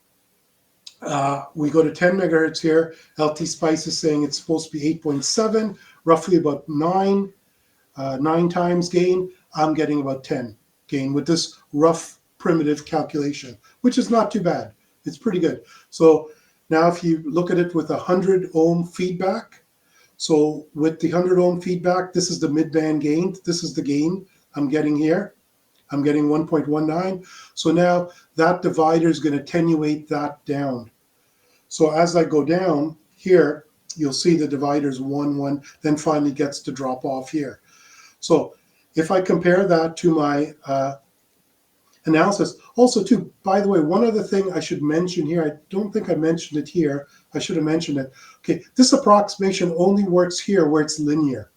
we go to 10 megahertz here. LT Spice is saying it's supposed to be 8.7, roughly about 9 times gain. I'm getting about 10 gain with this rough primitive calculation, which is not too bad. It's pretty good. So now if you look at it with 100 ohm feedback, so with the 100 ohm feedback, this is the mid-band gain. This is the gain I'm getting here. I'm getting 1.19. So now that divider is going to attenuate that down. So as I go down here, you'll see the divider's 1, 1, then finally gets to drop off here. So if I compare that to my analysis, also too, by the way, one other thing I should mention here, I don't think I mentioned it here, I should have mentioned it. Okay, this approximation only works here where it's linear.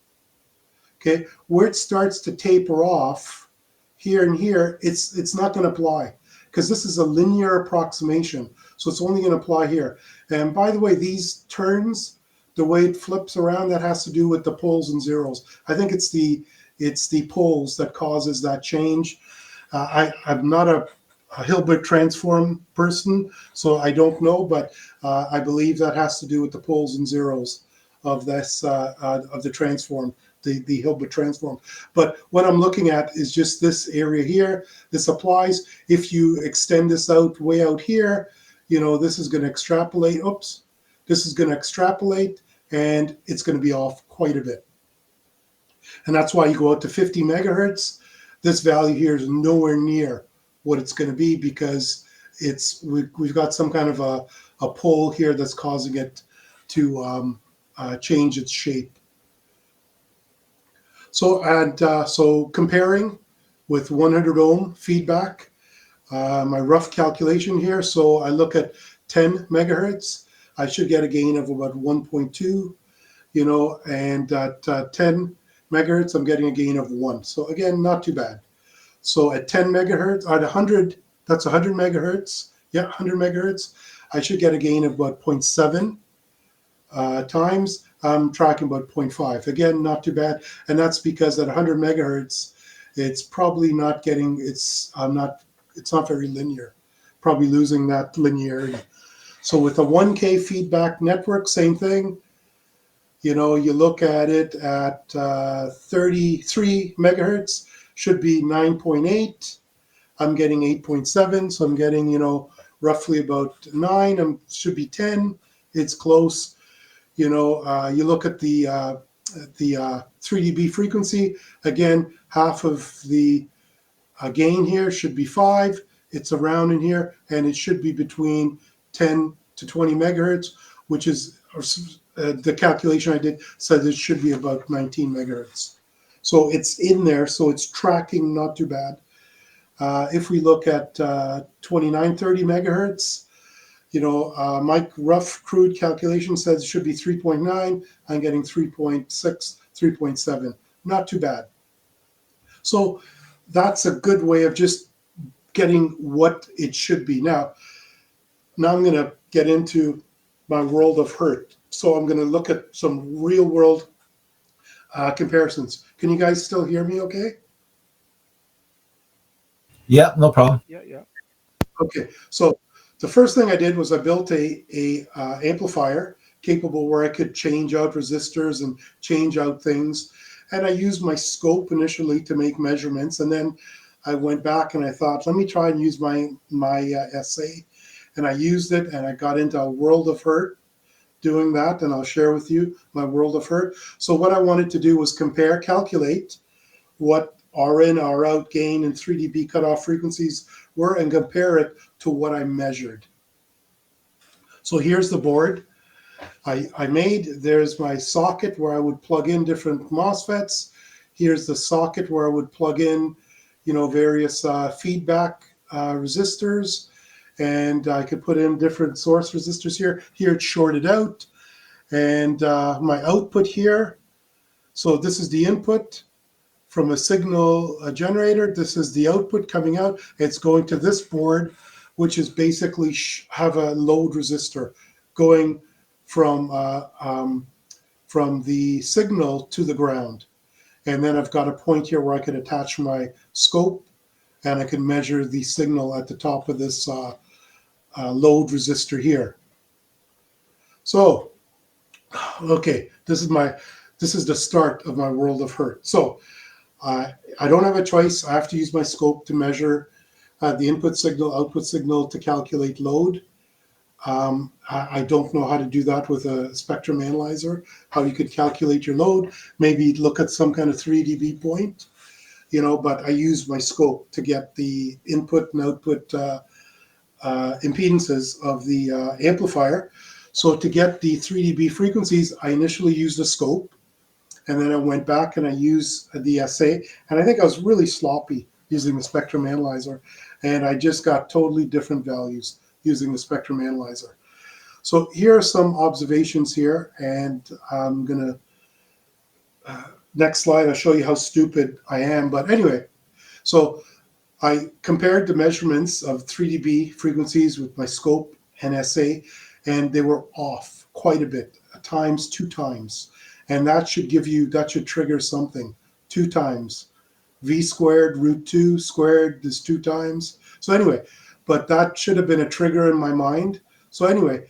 Okay, where it starts to taper off, here and here, it's not going to apply, because this is a linear approximation, so it's only going to apply here. And by the way, these turns, the way it flips around, that has to do with the poles and zeros. I think it's the poles that causes that change. I'm not a Hilbert transform person, so I don't know, but I believe that has to do with the poles and zeros of this of the transform, the Hilbert transform. But what I'm looking at is just this area here. This applies. If you extend this out way out here, you know, this is going to extrapolate. Oops, this is going to extrapolate, and it's going to be off quite a bit. And that's why you go out to 50 megahertz. This value here is nowhere near what it's going to be, because we've got some kind of a pole here that's causing it to change its shape. So comparing with 100 ohm feedback, my rough calculation here. So I look at 10 megahertz. I should get a gain of about 1.2, you know, and at 10 megahertz, I'm getting a gain of 1. So again, not too bad. So at 10 megahertz, at 100, that's 100 megahertz. Yeah, 100 megahertz. I should get a gain of about 0.7 times. I'm tracking about 0.5. Again, not too bad. And that's because at 100 megahertz, it's probably not getting, it's not very linear. Probably losing that linearity. So with a 1K feedback network, same thing. You know, you look at it at 33 megahertz, should be 9.8. I'm getting 8.7, so I'm getting, you know, roughly about 9. Should be 10. It's close. You know, you look at the 3 dB frequency. Again, half of the gain here should be 5. It's around in here, and it should be between 10 to 20 megahertz, which is the calculation I did said it should be about 19 megahertz. So it's in there, so it's tracking not too bad. If we look at 2930 megahertz, you know, my rough crude calculation says it should be 3.9. I'm getting 3.6, 3.7. Not too bad. So that's a good way of just getting what it should be. Now I'm going to get into my world of hurt. So I'm going to look at some real world comparisons. Can you guys still hear me okay? Yeah, no problem. Yeah. Okay, so the first thing I did was I built a amplifier capable where I could change out resistors and change out things. And I used my scope initially to make measurements. And then I went back and I thought, let me try and use my SA. And I used it, and I got into a world of hurt doing that, and I'll share with you my world of hurt. So what I wanted to do was calculate what RN, ROut gain, and 3 dB cutoff frequencies were, and compare it to what I measured. So here's the board I made. There's my socket where I would plug in different MOSFETs. Here's the socket where I would plug in, you know, various feedback resistors. And I could put in different source resistors here. Here it's shorted out. And my output here. So this is the input from a signal generator. This is the output coming out. It's going to this board, which is basically have a load resistor going from the signal to the ground. And then I've got a point here where I can attach my scope, and I can measure the signal at the top of this load resistor here. So, okay, this is the start of my world of hurt. So I don't have a choice. I have to use my scope to measure the input signal, output signal to calculate load. I don't know how to do that with a spectrum analyzer, how you could calculate your load, maybe look at some kind of 3 dB point, you know, but I use my scope to get the input and output impedances of the amplifier. So to get the 3 dB frequencies, I initially used a scope. And then I went back and I used the SA, and I think I was really sloppy using the spectrum analyzer, and I just got totally different values using the spectrum analyzer. So here are some observations here, and I'm gonna, next slide, I'll show you how stupid I am. But anyway, so I compared the measurements of 3 dB frequencies with my scope and SA, and they were off quite a bit, times, 2 times. And that should give you, that should trigger something, 2 times. V squared root 2 squared is 2 times. So anyway, but that should have been a trigger in my mind. So anyway,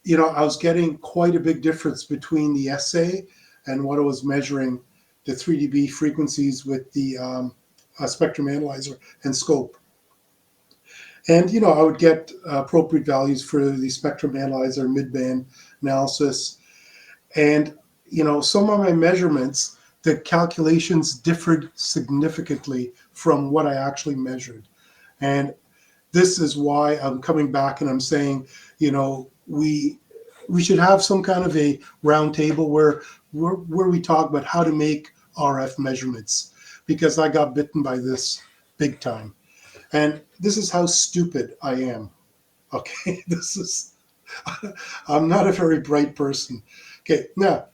you know, I was getting quite a big difference between the SA and what I was measuring, the 3 dB frequencies with the spectrum analyzer and scope. And, you know, I would get appropriate values for the spectrum analyzer midband analysis. And, you know, some of my measurements, the calculations differed significantly from what I actually measured. And this is why I'm coming back and I'm saying, you know, we should have some kind of a round table where we talk about how to make RF measurements, because I got bitten by this big time. And this is how stupid I am. Okay, this is, I'm not a very bright person. Okay, now,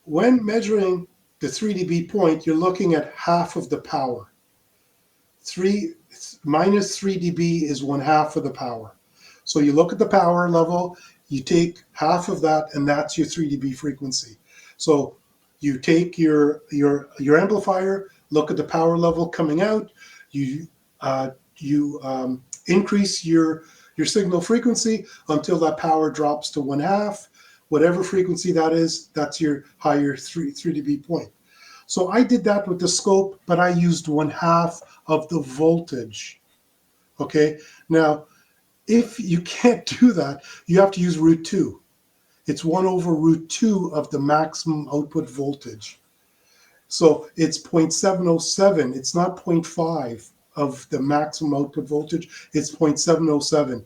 when measuring the 3 dB point, you're looking at half of the power. Minus 3 dB is 1/2 of the power. So you look at the power level, you take half of that, and that's your 3 dB frequency. So you take your amplifier, look at the power level coming out, you increase your signal frequency until that power drops to 1/2. Whatever frequency that is, that's your higher 3 dB point. So I did that with the scope, but I used 1/2 of the voltage. Okay, now if you can't do that, you have to use root 2. It's 1/√2 of the maximum output voltage. So it's 0.707. It's not 0.5 of the maximum output voltage. It's 0.707.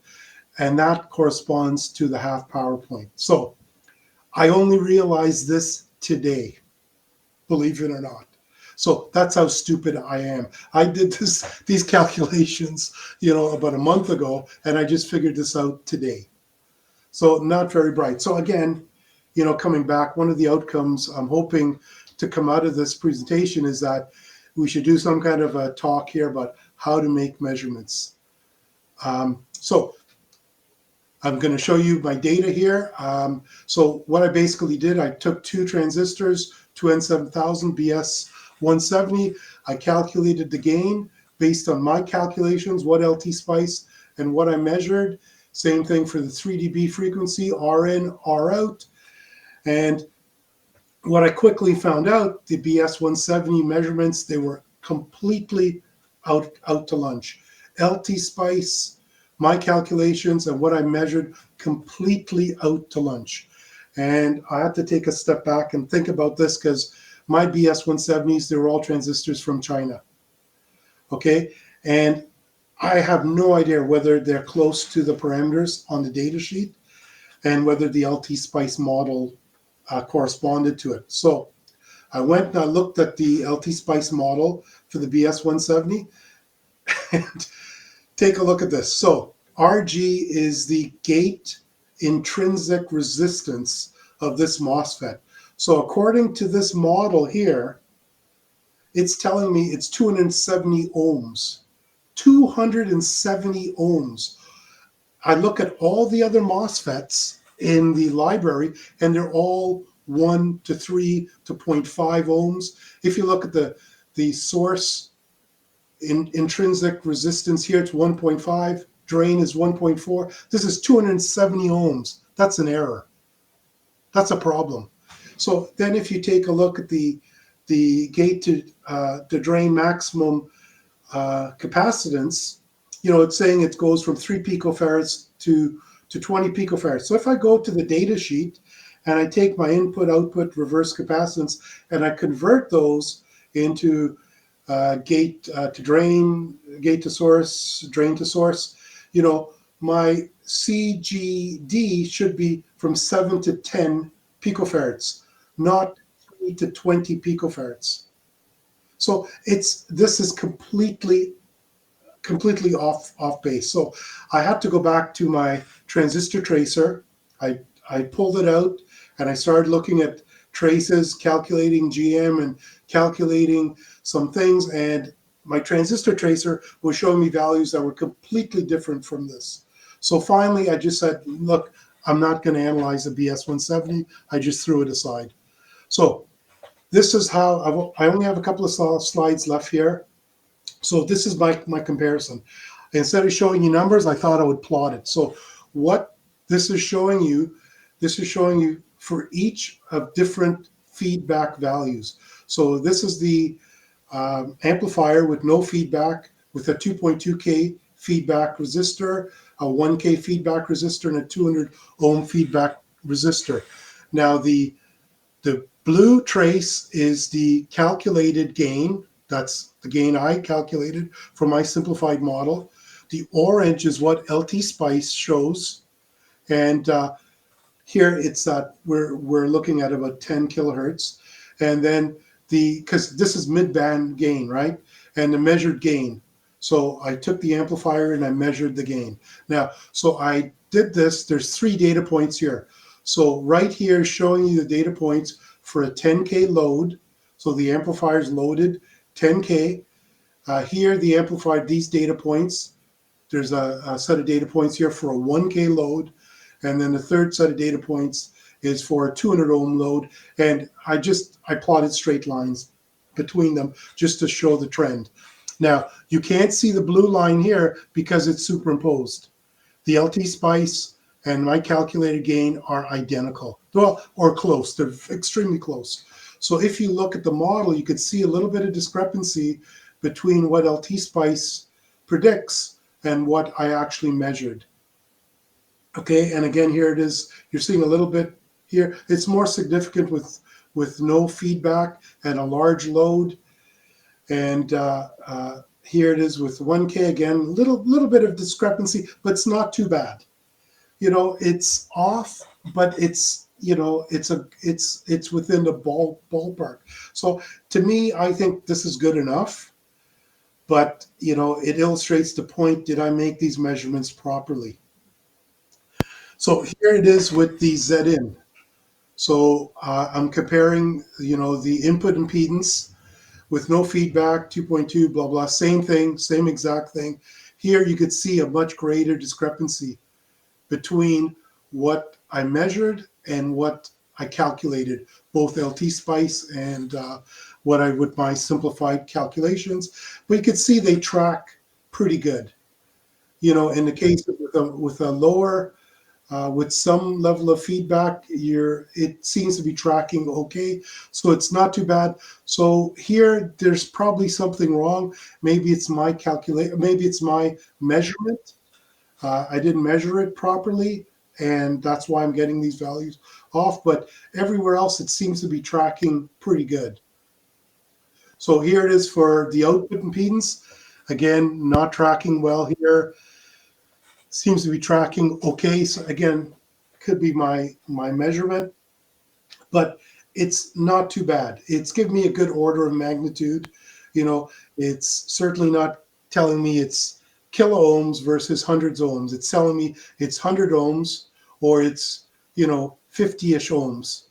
And that corresponds to the half power point. So I only realized this today, believe it or not. So that's how stupid I am. I did these calculations, you know, about a month ago, and I just figured this out today. So not very bright. So again, you know, coming back, one of the outcomes I'm hoping to come out of this presentation is that we should do some kind of a talk here about how to make measurements. So I'm going to show you my data here. So what I basically did, I took 2 transistors, 2N7000 BS170. I calculated the gain based on my calculations, what LT spice and what I measured. Same thing for the 3 dB frequency, R in, R out. And what I quickly found out, the BS170 measurements, they were completely out to lunch. LT spice, my calculations and what I measured, completely out to lunch. And I had to take a step back and think about this because my BS170s, they were all transistors from China. Okay, and I have no idea whether they're close to the parameters on the data sheet and whether the LT spice model corresponded to it. So I went and I looked at the LT spice model for the BS170 and take a look at this. So RG is the gate intrinsic resistance of this MOSFET. So according to this model here, it's telling me it's 270 ohms. 270 ohms. I look at all the other MOSFETs in the library, and they're all 1 to 3 to 0.5 ohms. If you look at the source intrinsic resistance here, it's 1.5. Drain is 1.4. This is 270 ohms. That's an error. That's a problem. So then if you take a look at the gate to drain maximum capacitance, you know, it's saying it goes from 3 picofarads to 20 picofarads. So if I go to the data sheet and I take my input, output, reverse capacitance, and I convert those into gate to drain, gate to source, drain to source, you know, my CGD should be from 7 to 10 picofarads, not 20 to 20 picofarads. So this is completely off base. So I had to go back to my transistor tracer. I pulled it out and I started looking at traces, calculating GM and calculating some things, and my transistor tracer was showing me values that were completely different from this. So finally I just said, look, I'm not going to analyze the BS170. I just threw it aside. So this is how I only have a couple of slides left here. So this is my comparison. Instead of showing you numbers, I thought I would plot it. So what this is showing you for each of different feedback values. So this is the amplifier with no feedback, with a 2.2K feedback resistor, a 1K feedback resistor, and a 200 ohm feedback resistor. Now the blue trace is the calculated gain. That's the gain I calculated for my simplified model. The orange is what LT Spice shows. And here it's that we're looking at about 10 kilohertz. And then because this is mid-band gain, right? And the measured gain. So I took the amplifier and I measured the gain. Now, so I did this. There's 3 data points here. So right here showing you the data points for a 10K load. So the amplifier is loaded 10K. Here the amplifier, these data points, there's a set of data points here for a 1K load. And then the third set of data points is for a 200 ohm load. And I plotted straight lines between them just to show the trend. Now, you can't see the blue line here because it's superimposed. The LT Spice and my calculated gain are identical. Well, or close. They're extremely close. So if you look at the model, you could see a little bit of discrepancy between what LT Spice predicts and what I actually measured. Okay, and again, here it is. You're seeing a little bit here. It's more significant with no feedback and a large load. And here it is with 1K again. Little bit of discrepancy, but it's not too bad. You know, it's off, but it's it's within the ballpark. So to me, I think this is good enough. But it illustrates the point: did I make these measurements properly? So here it is with the Z-in. So I'm comparing, the input impedance with no feedback, 2.2, blah, blah, same thing, same exact thing. Here you could see a much greater discrepancy between what I measured and what I calculated, both LT Spice and with my simplified calculations. But you could see they track pretty good. In the case with a lower, with some level of feedback, it seems to be tracking okay. So it's not too bad. So here, there's probably something wrong. Maybe it's my maybe it's my measurement. I didn't measure it properly, and that's why I'm getting these values off. But everywhere else, it seems to be tracking pretty good. So here it is for the output impedance. Again, not tracking well here. Seems to be tracking okay. So again, could be my measurement, but it's not too bad. It's giving me a good order of magnitude. It's certainly not telling me it's kilo ohms versus hundreds ohms. It's telling me it's 100 ohms or it's 50-ish ohms,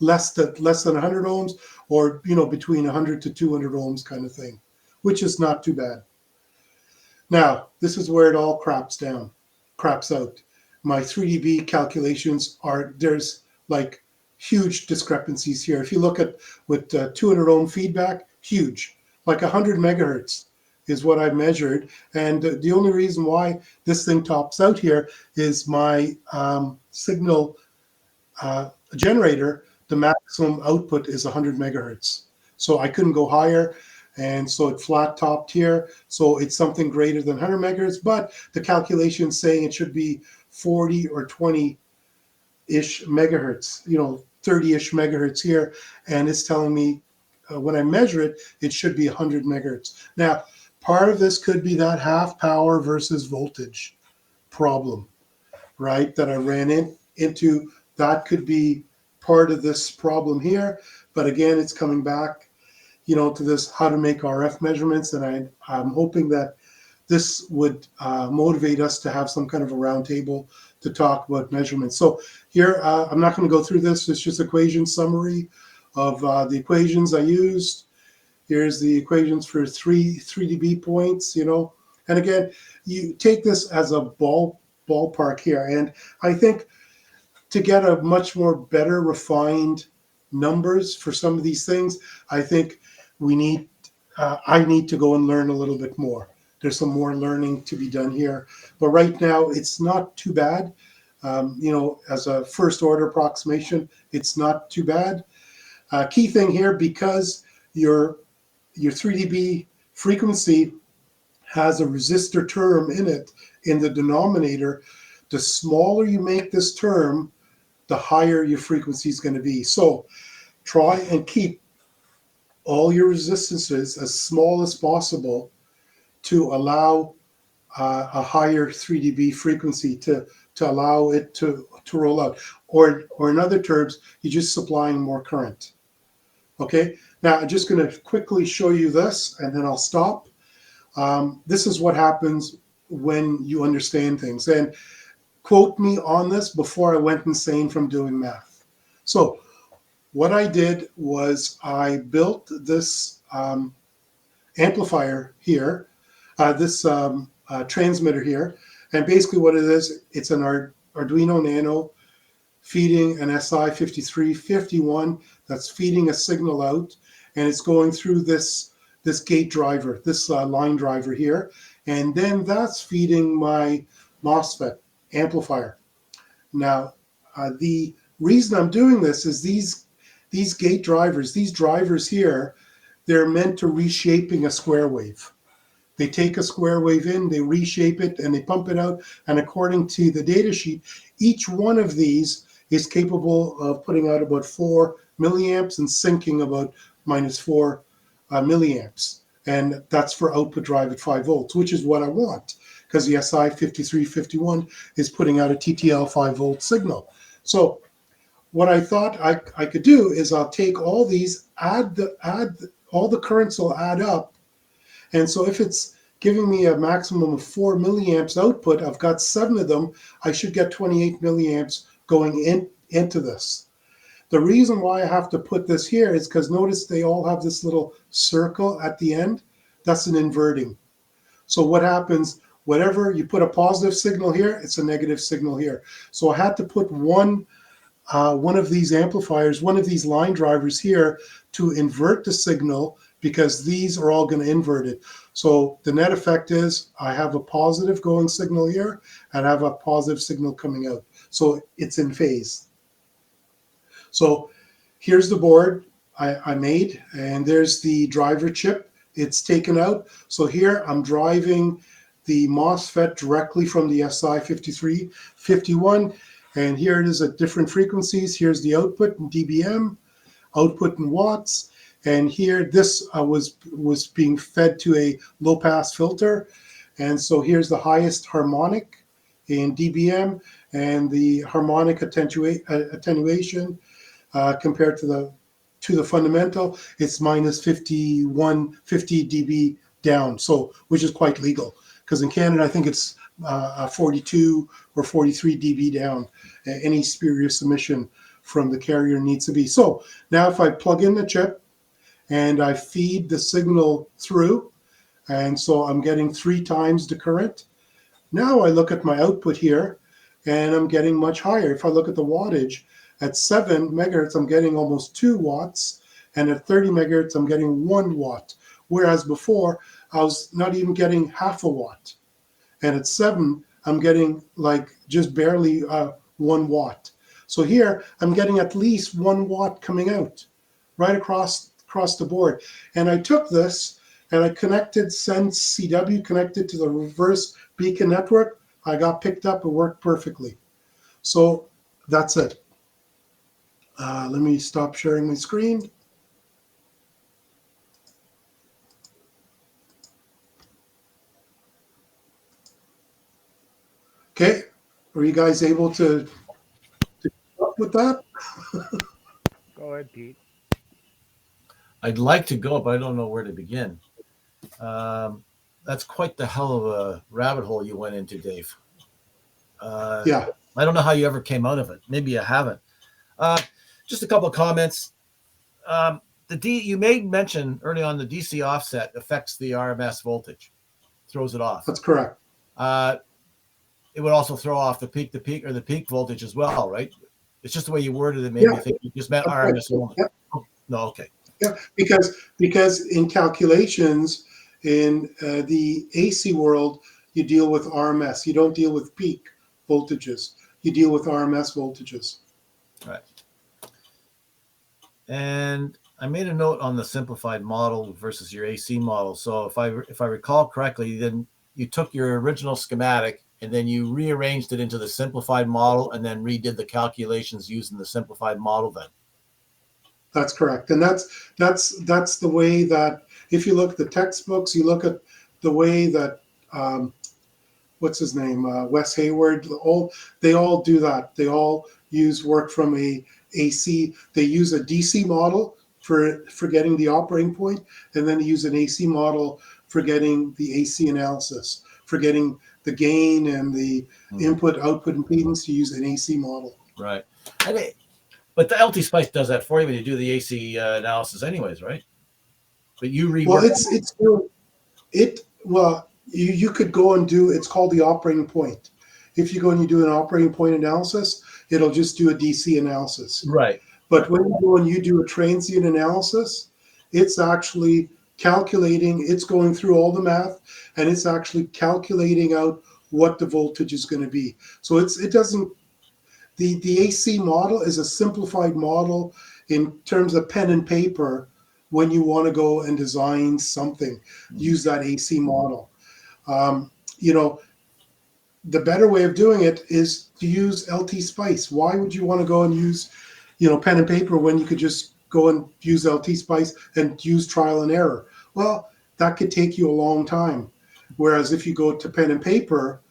less than 100 ohms, or between 100 to 200 ohms kind of thing, which is not too bad. Now, this is where it all craps out. My 3dB calculations there's like huge discrepancies here. If you look at with 200 ohm feedback, huge, like 100 megahertz is what I measured. And the only reason why this thing tops out here is my signal generator, the maximum output is 100 megahertz. So I couldn't go higher. And so it flat topped here. So it's something greater than 100 megahertz, but the calculation is saying it should be 40 or 20-ish megahertz, 30-ish megahertz here. And it's telling me when I measure it, it should be 100 megahertz. Now, part of this could be that half power versus voltage problem, right? That I ran into. That could be part of this problem here. But again, it's coming back, to this how to make RF measurements. And I'm hoping that this would motivate us to have some kind of a roundtable to talk about measurements. So here, I'm not going to go through this. It's just equation summary of the equations I used. Here's the equations for 3 dB points, And again, you take this as a ballpark here. And I think to get a much more better refined numbers for some of these things, I think I need to go and learn a little bit more. There's some more learning to be done here. But right now, it's not too bad. As a first order approximation, it's not too bad. Key thing here, because your 3 dB frequency has a resistor term in it in the denominator, the smaller you make this term, the higher your frequency is going to be. So try and keep all your resistances as small as possible to allow a higher 3 dB frequency to allow it to roll out. Or in other terms, you're just supplying more current. Okay, now I'm just going to quickly show you this and then I'll stop. This is what happens when you understand things. And quote me on this before I went insane from doing math. So what I did was I built this amplifier here, this transmitter here. And basically what it is, it's an Arduino Nano feeding an SI5351 that's feeding a signal out, and it's going through this gate driver, this line driver here, and then that's feeding my MOSFET amplifier. Now, the reason I'm doing this is these gate drivers, these drivers here, they're meant to reshaping a square wave. They take a square wave in, they reshape it, and they pump it out. And according to the data sheet, each one of these is capable of putting out about 4 milliamps and sinking about -4 milliamps. And that's for output drive at 5 volts, which is what I want, because the SI5351 is putting out a TTL 5 volt signal. So what I thought I could do is I'll take all these, all the currents will add up. And so if it's giving me a maximum of 4 milliamps output, I've got 7 of them, I should get 28 milliamps going into this. The reason why I have to put this here is because notice they all have this little circle at the end. That's an inverting. So what happens, whatever you put a positive signal here, it's a negative signal here. So I had to put one of these amplifiers, one of these line drivers here to invert the signal, because these are all going to invert it. So the net effect is I have a positive going signal here and I have a positive signal coming out. So it's in phase. So here's the board I made, and there's the driver chip. It's taken out. So here I'm driving the MOSFET directly from the SI5351. And here it is at different frequencies. Here's the output in dBm, output in watts. And here this was being fed to a low pass filter. And so here's the highest harmonic in dBm and the harmonic attenuation compared to the fundamental. It's -50 dB down, so which is quite legal, because in Canada I think it's 42 or 43 dB down. Any spurious emission from the carrier needs to be. So now if I plug in the chip and I feed the signal through, and so I'm getting 3 times the current. Now I look at my output here and I'm getting much higher. If I look at the wattage, at 7 megahertz I'm getting almost 2 watts, and at 30 megahertz I'm getting 1 watt, whereas before I was not even getting half a watt. And at 7 I'm getting like just barely 1 watt. So here I'm getting at least 1 watt coming out right across the board. And I took this and I connected Sense CW, connected to the reverse beacon network. I got picked up, it worked perfectly. So that's it. Let me stop sharing my screen. Okay, are you guys able to keep up with that? Go ahead, Pete. I'd like to go, but I don't know where to begin. That's quite the hell of a rabbit hole you went into, Dave. Yeah. I don't know how you ever came out of it. Maybe you haven't. Just a couple of comments. You made mention early on the DC offset affects the RMS voltage, throws it off. That's correct. It would also throw off the peak or the peak voltage as well, right? It's just the way you worded it made me think you just meant RMS only. Yeah. No, okay. Yeah, because in calculations in the AC world, you deal with RMS. You don't deal with peak voltages. You deal with RMS voltages. Right. And I made a note on the simplified model versus your AC model. So if I recall correctly, then you took your original schematic and then you rearranged it into the simplified model and then redid the calculations using the simplified model then. That's correct. And that's the way that, if you look at the textbooks, you look at the way that what's his name, Wes Hayward, they all do that. They all work from a AC. They use a DC model for getting the operating point, and then they use an AC model for getting the AC analysis, for getting the gain and the input output impedance. To use an AC model. Right. But the LT Spice does that for you when you do the AC analysis, anyways, right? But you rework. Well, you could go and do. It's called the operating point. If you go and you do an operating point analysis, it'll just do a DC analysis. Right. But when you go and you do a transient analysis, it's actually calculating. It's going through all the math, and it's actually calculating out what the voltage is going to be. So it doesn't. The AC model is a simplified model in terms of pen and paper. When you want to go and design something, use that AC model. The better way of doing it is to use LT Spice. Why would you want to go and use, pen and paper when you could just go and use LT Spice and use trial and error? Well, that could take you a long time. Whereas if you go to pen and paper,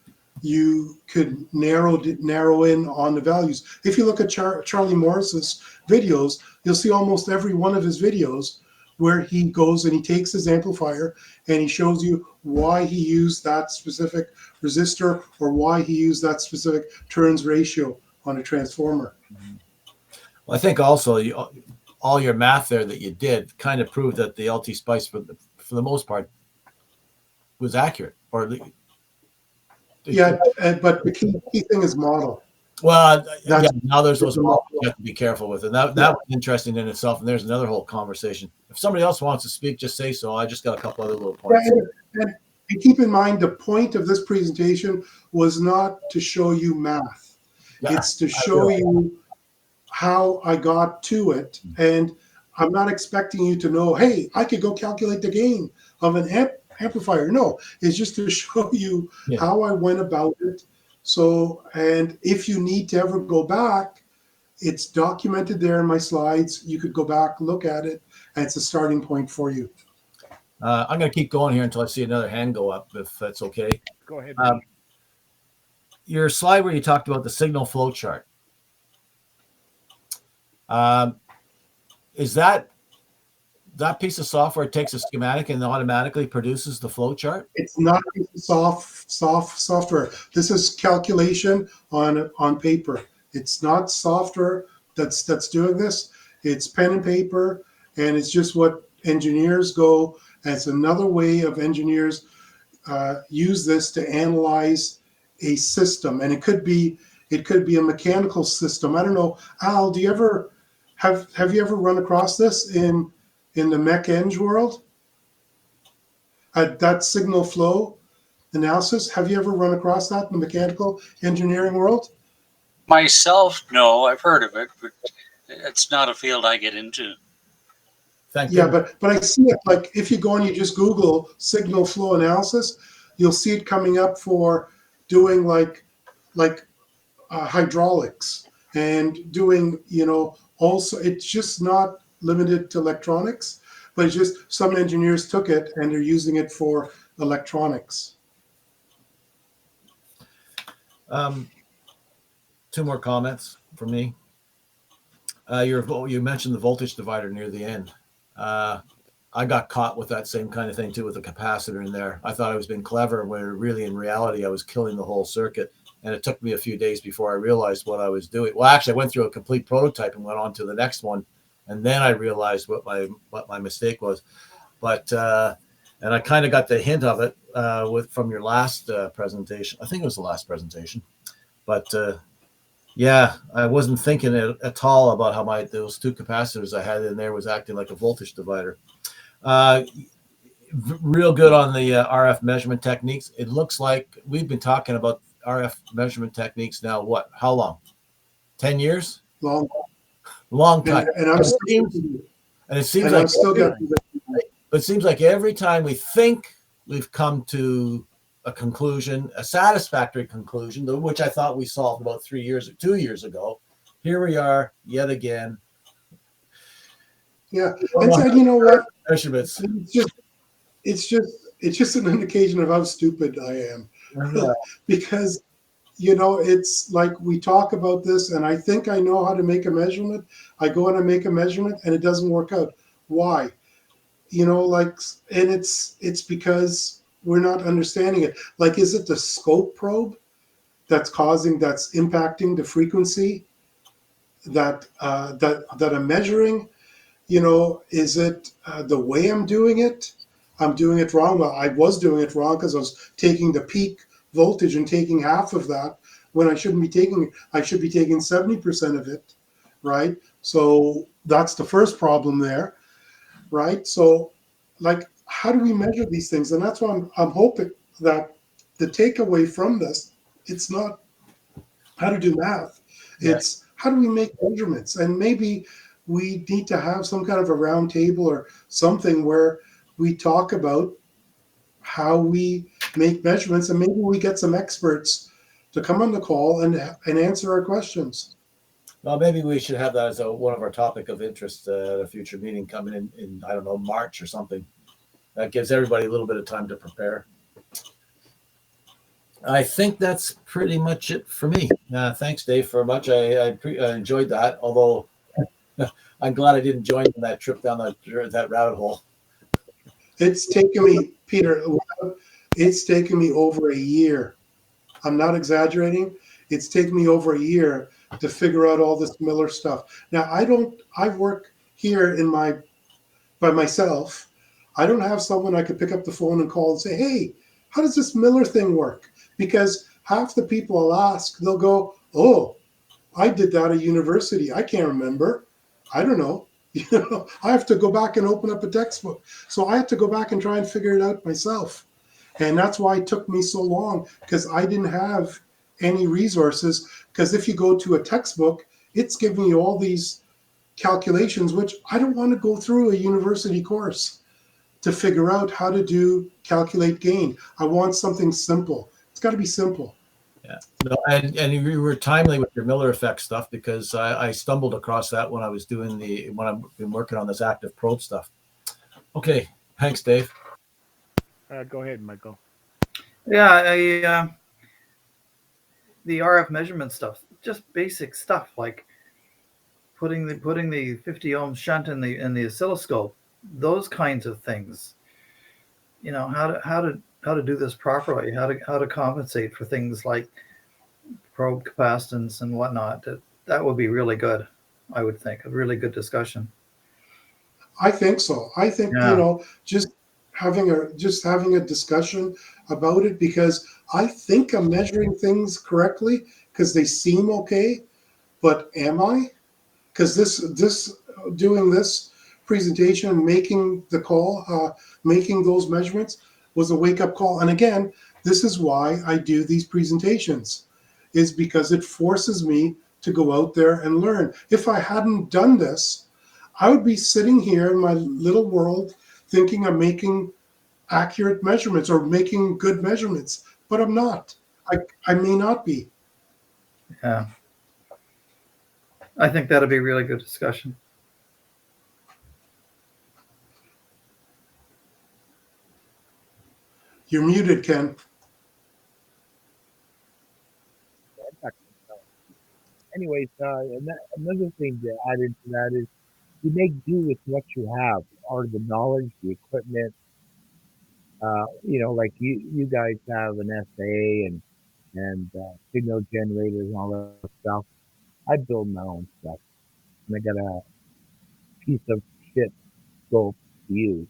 you could narrow in on the values. If you look at Charlie Morris's videos, you'll see almost every one of his videos where he goes and he takes his amplifier and he shows you why he used that specific resistor or why he used that specific turns ratio on a transformer. Well, I think also all your math there that you did kind of proved that the LT Spice for the most part was accurate, or yeah, but the key thing is model. Well, yeah, now there's those models you have to be careful with, and that was interesting in itself. And there's another whole conversation. If somebody else wants to speak, just say so. I just got a couple other little points. And keep in mind, the point of this presentation was not to show you math. Yeah, it's to show you how I got to it. And I'm not expecting you to know, hey, I could go calculate the gain of an amplifier. No, it's just to show you how I went about it. So, and if you need to ever go back, it's documented there in my slides. You could go back, look at it, and it's a starting point for you. I'm going to keep going here until I see another hand go up, if that's okay. Go ahead. Your slide where you talked about the signal flow chart. Is that piece of software takes a schematic and automatically produces the flow chart? It's not a piece of software. This is calculation on paper. It's not software that's doing this. It's pen and paper, and it's just what engineers go. And it's another way of engineers use this to analyze a system, and it could be a mechanical system. I don't know, Al. Do you ever have you ever run across this in the mech eng world? That signal flow analysis. Have you ever run across that in the mechanical engineering world? Myself, no. I've heard of it, but it's not a field I get into. Thank you. Yeah, but I see it. Like if you go and you just Google signal flow analysis, you'll see it coming up for doing like hydraulics and doing, also it's just not limited to electronics, but it's just some engineers took it and they're using it for electronics. Two more comments from me. You mentioned the voltage divider near the end. I got caught with that same kind of thing too, with the capacitor in there. I thought I was being clever, when really in reality I was killing the whole circuit. And it took me a few days before I realized what I was doing. Well, actually, I went through a complete prototype and went on to the next one, and then I realized what my mistake was. But and I kind of got the hint of it from your last presentation. I think it was the last presentation. But yeah, I wasn't thinking at all about how those two capacitors I had in there was acting like a voltage divider. Real good on the RF measurement techniques. It looks like we've been talking about RF measurement techniques now. What? How long? 10 years? Long, Long time. and I'm still, And it seems and like I'm still getting. it seems like every time we think we've come to a conclusion, a satisfactory conclusion, which I thought we solved about 2 years ago, here we are yet again. Yeah, and so, you know what? Measurements. It's just an indication of how stupid I am, because it's like we talk about this, and I think I know how to make a measurement. I go and I make a measurement, and it doesn't work out. Why? Like, and it's because we're not understanding it. Like, is it the scope probe that's impacting the frequency that I'm measuring? Is it the way I'm doing it? I'm doing it wrong. Well, I was doing it wrong because I was taking the peak voltage and taking half of that when I shouldn't be taking. I should be taking 70% of it, right? So that's the first problem there, right? So, like, how do we measure these things? And that's why I'm hoping that the takeaway from this, it's not how to do math. It's how do we make measurements? And maybe we need to have some kind of a round table or something where we talk about how we make measurements, and maybe we get some experts to come on the call and answer our questions. Well, maybe we should have that as one of our topic of interest at a future meeting coming in, I don't know, March or something. That gives everybody a little bit of time to prepare. I think that's pretty much it for me. Thanks, Dave, for much. I enjoyed that, although I'm glad I didn't join that trip down that rabbit hole. It's taken me, Peter, it's taken me over a year. I'm not exaggerating. It's taken me over a year to figure out all this Miller stuff. Now, I work here by myself. I don't have someone I could pick up the phone and call and say, hey, how does this Miller thing work? Because half the people I'll ask, they'll go, oh, I did that at university. I can't remember. I don't know. I have to go back and open up a textbook. So I have to go back and try and figure it out myself. And that's why it took me so long, because I didn't have any resources. Because if you go to a textbook, it's giving you all these calculations, which I don't want to go through a university course to figure out how to calculate gain. I want something simple. It's got to be simple. Yeah, no, and you were timely with your Miller effect stuff, because I stumbled across that when I was when I've been working on this active probe stuff. Okay, thanks, Dave. Go ahead, Michael. Yeah, the RF measurement stuff, just basic stuff like putting the 50 ohm shunt in the oscilloscope, those kinds of things. How to do this properly, how to compensate for things like probe capacitance and whatnot. That would be really good. I would think a really good discussion. I think so. I think just having a discussion about it, because I think I'm measuring things correctly because they seem okay, but am I? Because this doing this presentation and making the call, making those measurements was a wake-up call. And again, this is why I do these presentations, is because it forces me to go out there and learn. If I hadn't done this, I would be sitting here in my little world thinking I'm making accurate measurements or making good measurements, but I'm not. I may not be. Yeah. I think that'll be a really good discussion. You're muted, Ken. Anyways, another thing to add into that is you make do with what you have, or the knowledge, the equipment. Like you guys have an SA and signal generators and all that stuff. I build my own stuff, and I got a piece of shit scope to use.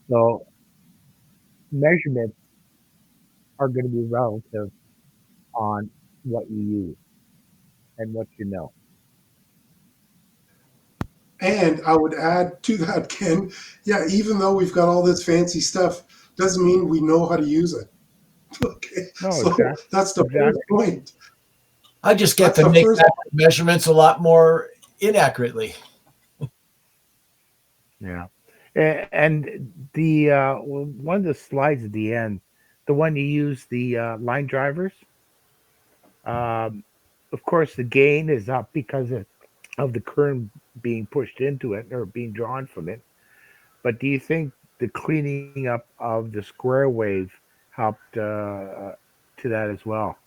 So measurements are going to be relative on what you use and what you know. And I would add to that, Ken, yeah, even though we've got all this fancy stuff, doesn't mean we know how to use it. Okay, No, so exactly. that's the first point. I just get That's to the make first. measurements a lot more inaccurately. Yeah. And the one of the slides at the end, the one you use the line drivers, um, of course the gain is up because of the current being pushed into it or being drawn from it. But do you think the cleaning up of the square wave helped to that as well?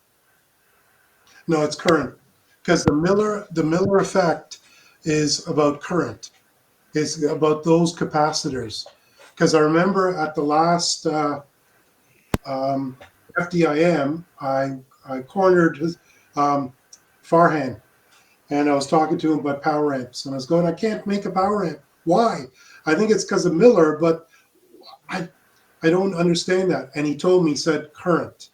No, it's current, because the Miller effect is about current. Is about those capacitors. Because I remember at the last um, FDIM, I cornered his Farhan, and I was talking to him about power amps, and I was going, I can't make a power amp. Why? I think it's because of Miller, but I I don't understand that. And he told me, he said, current.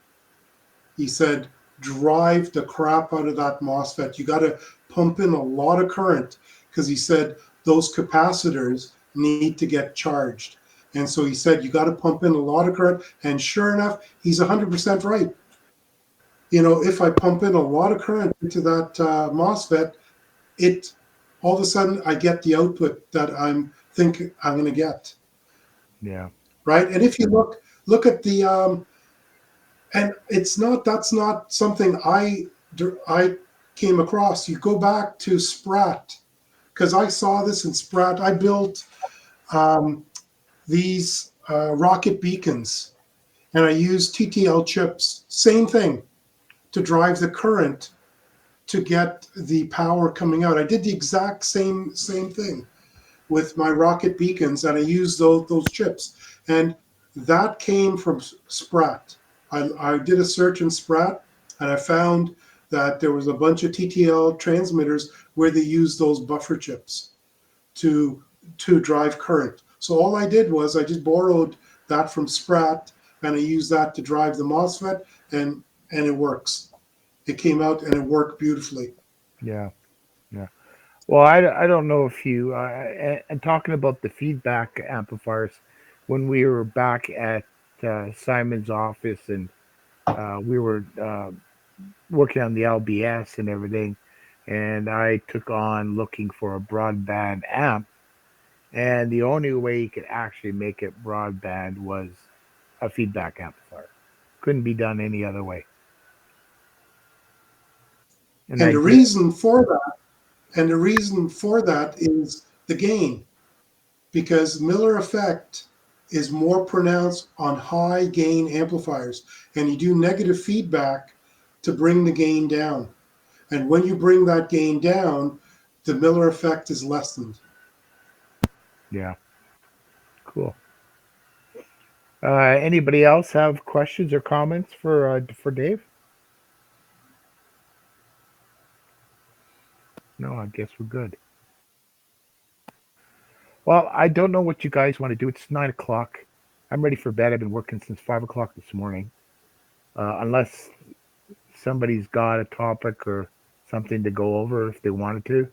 He said, drive the crap out of that MOSFET. You got to pump in a lot of current, because he said those capacitors need to get charged. And so he said, you got to pump in a lot of current. And sure enough, he's 100% right. If I pump in a lot of current into that MOSFET, it all of a sudden I get the output that I'm thinking I'm going to get. Yeah. Right. And if you look at the and that's not something I came across. You go back to Sprat, because I saw this in Sprat. I built these rocket beacons, and I used TTL chips. Same thing, to drive the current to get the power coming out. I did the exact same thing with my rocket beacons, and I used those chips. And that came from Sprat. I did a search in Sprat, and I found that there was a bunch of TTL transmitters where they used those buffer chips to drive current. So all I did was I just borrowed that from Sprat, and I used that to drive the MOSFET, and it works. It came out and it worked beautifully. Yeah. Yeah. Well, I don't know if you and talking about the feedback amplifiers, when we were back at Simon's office and we were working on the LBS and everything, and I took on looking for a broadband amp, and the only way you could actually make it broadband was a feedback amplifier. Couldn't be done any other way. And And I the did. reason for that, is the gain, because Miller effect is more pronounced on high gain amplifiers, and you do negative feedback to bring the gain down. And when you bring that gain down, the Miller effect is lessened. Yeah. Cool. Anybody else have questions or comments for Dave? No, I guess we're good. Well, I don't know what you guys want to do. It's 9 o'clock. I'm ready for bed. I've been working since 5 o'clock this morning. Unless somebody's got a topic or something to go over if they wanted to.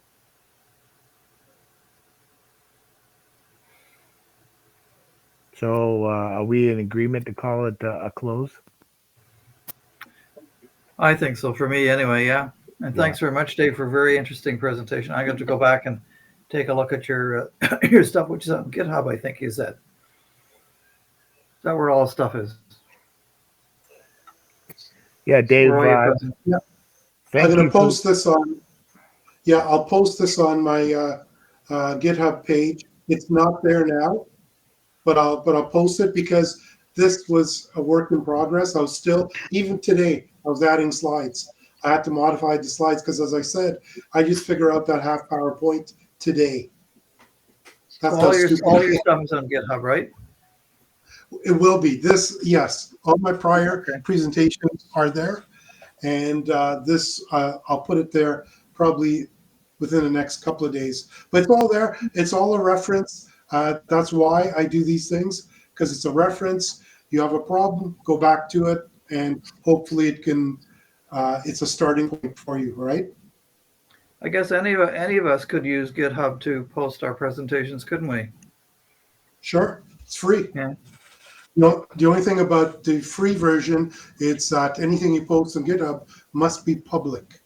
So, are we in agreement to call it a close? I think so for me anyway, yeah. And Yeah. thanks very much, Dave, for a very interesting presentation. I got to go back and take a look at your your stuff, which is on GitHub, I think you said. Is that where all the stuff is? Yeah, Dave. Where all your present- Yeah, I'm Thank going you to post this on. Yeah, I'll post this on my GitHub page. It's not there now, but I'll post it, because this was a work in progress. I was still, even today, I was adding slides. I had to modify the slides because, as I said, I just figure out that half PowerPoint today. That's All how your stupid. all your stuff is on GitHub, right? It will be this. Yes, all my prior Okay. presentations are there, and this I'll put it there probably within the next couple of days. But it's all there. It's all a reference. That's why I do these things, because it's a reference. You have a problem, go back to it, and hopefully it can. It's a starting point for you, right? I guess any of us could use GitHub to post our presentations, couldn't we? Sure, it's free. Yeah. No, the only thing about the free version, it's that anything you post on GitHub must be public.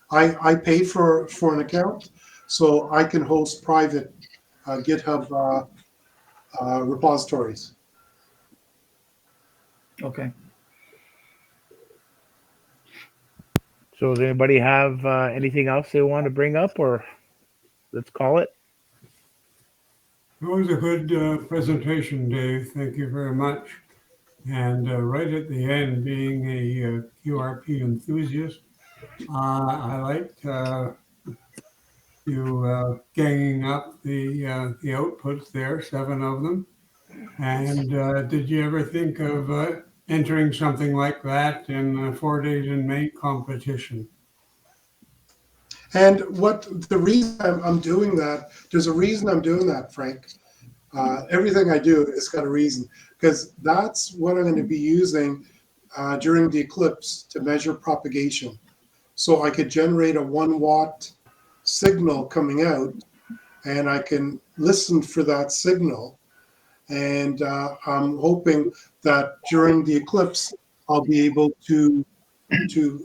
I pay for an account, so I can host private GitHub repositories. Okay. So does anybody have anything else they want to bring up, or let's call it? It was a good presentation, Dave. Thank you very much. And right at the end, being a QRP enthusiast, I liked you ganging up the outputs there, 7 of them. And did you ever think of entering something like that in 4 days in May competition? And the reason I'm doing that, there's a reason I'm doing that, Frank. Everything I do has got a reason, because that's what I'm going to be using during the eclipse to measure propagation. So I could generate a 1 watt signal coming out, and I can listen for that signal. And I'm hoping that during the eclipse, I'll be able to hear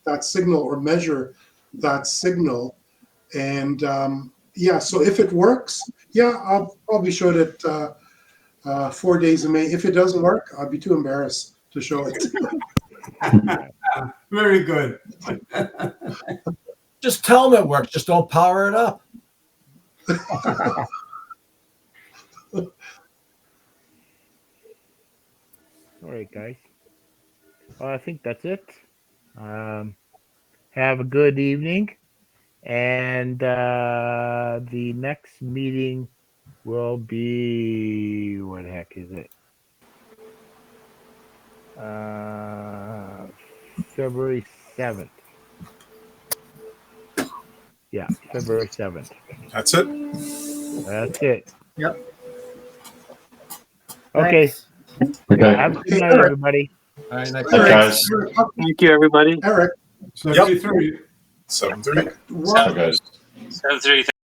that signal or measure that signal. And yeah, so if it works, yeah, I'll probably show it at 4 days in May. If it doesn't work, I'll be too embarrassed to show it. Very good. Just tell them it works. Just don't power it up. All right, guys. Well, I think that's it. Have a good evening. And the next meeting will be, what the heck is it? February 7th. Yeah, February 7th. That's it. That's it. Yep. Okay. Thanks. Okay. Have a good night, everybody. All right, next Thanks, guys. Thank you, everybody. Eric, 73. 7:30. what Bye, guys. 7:30.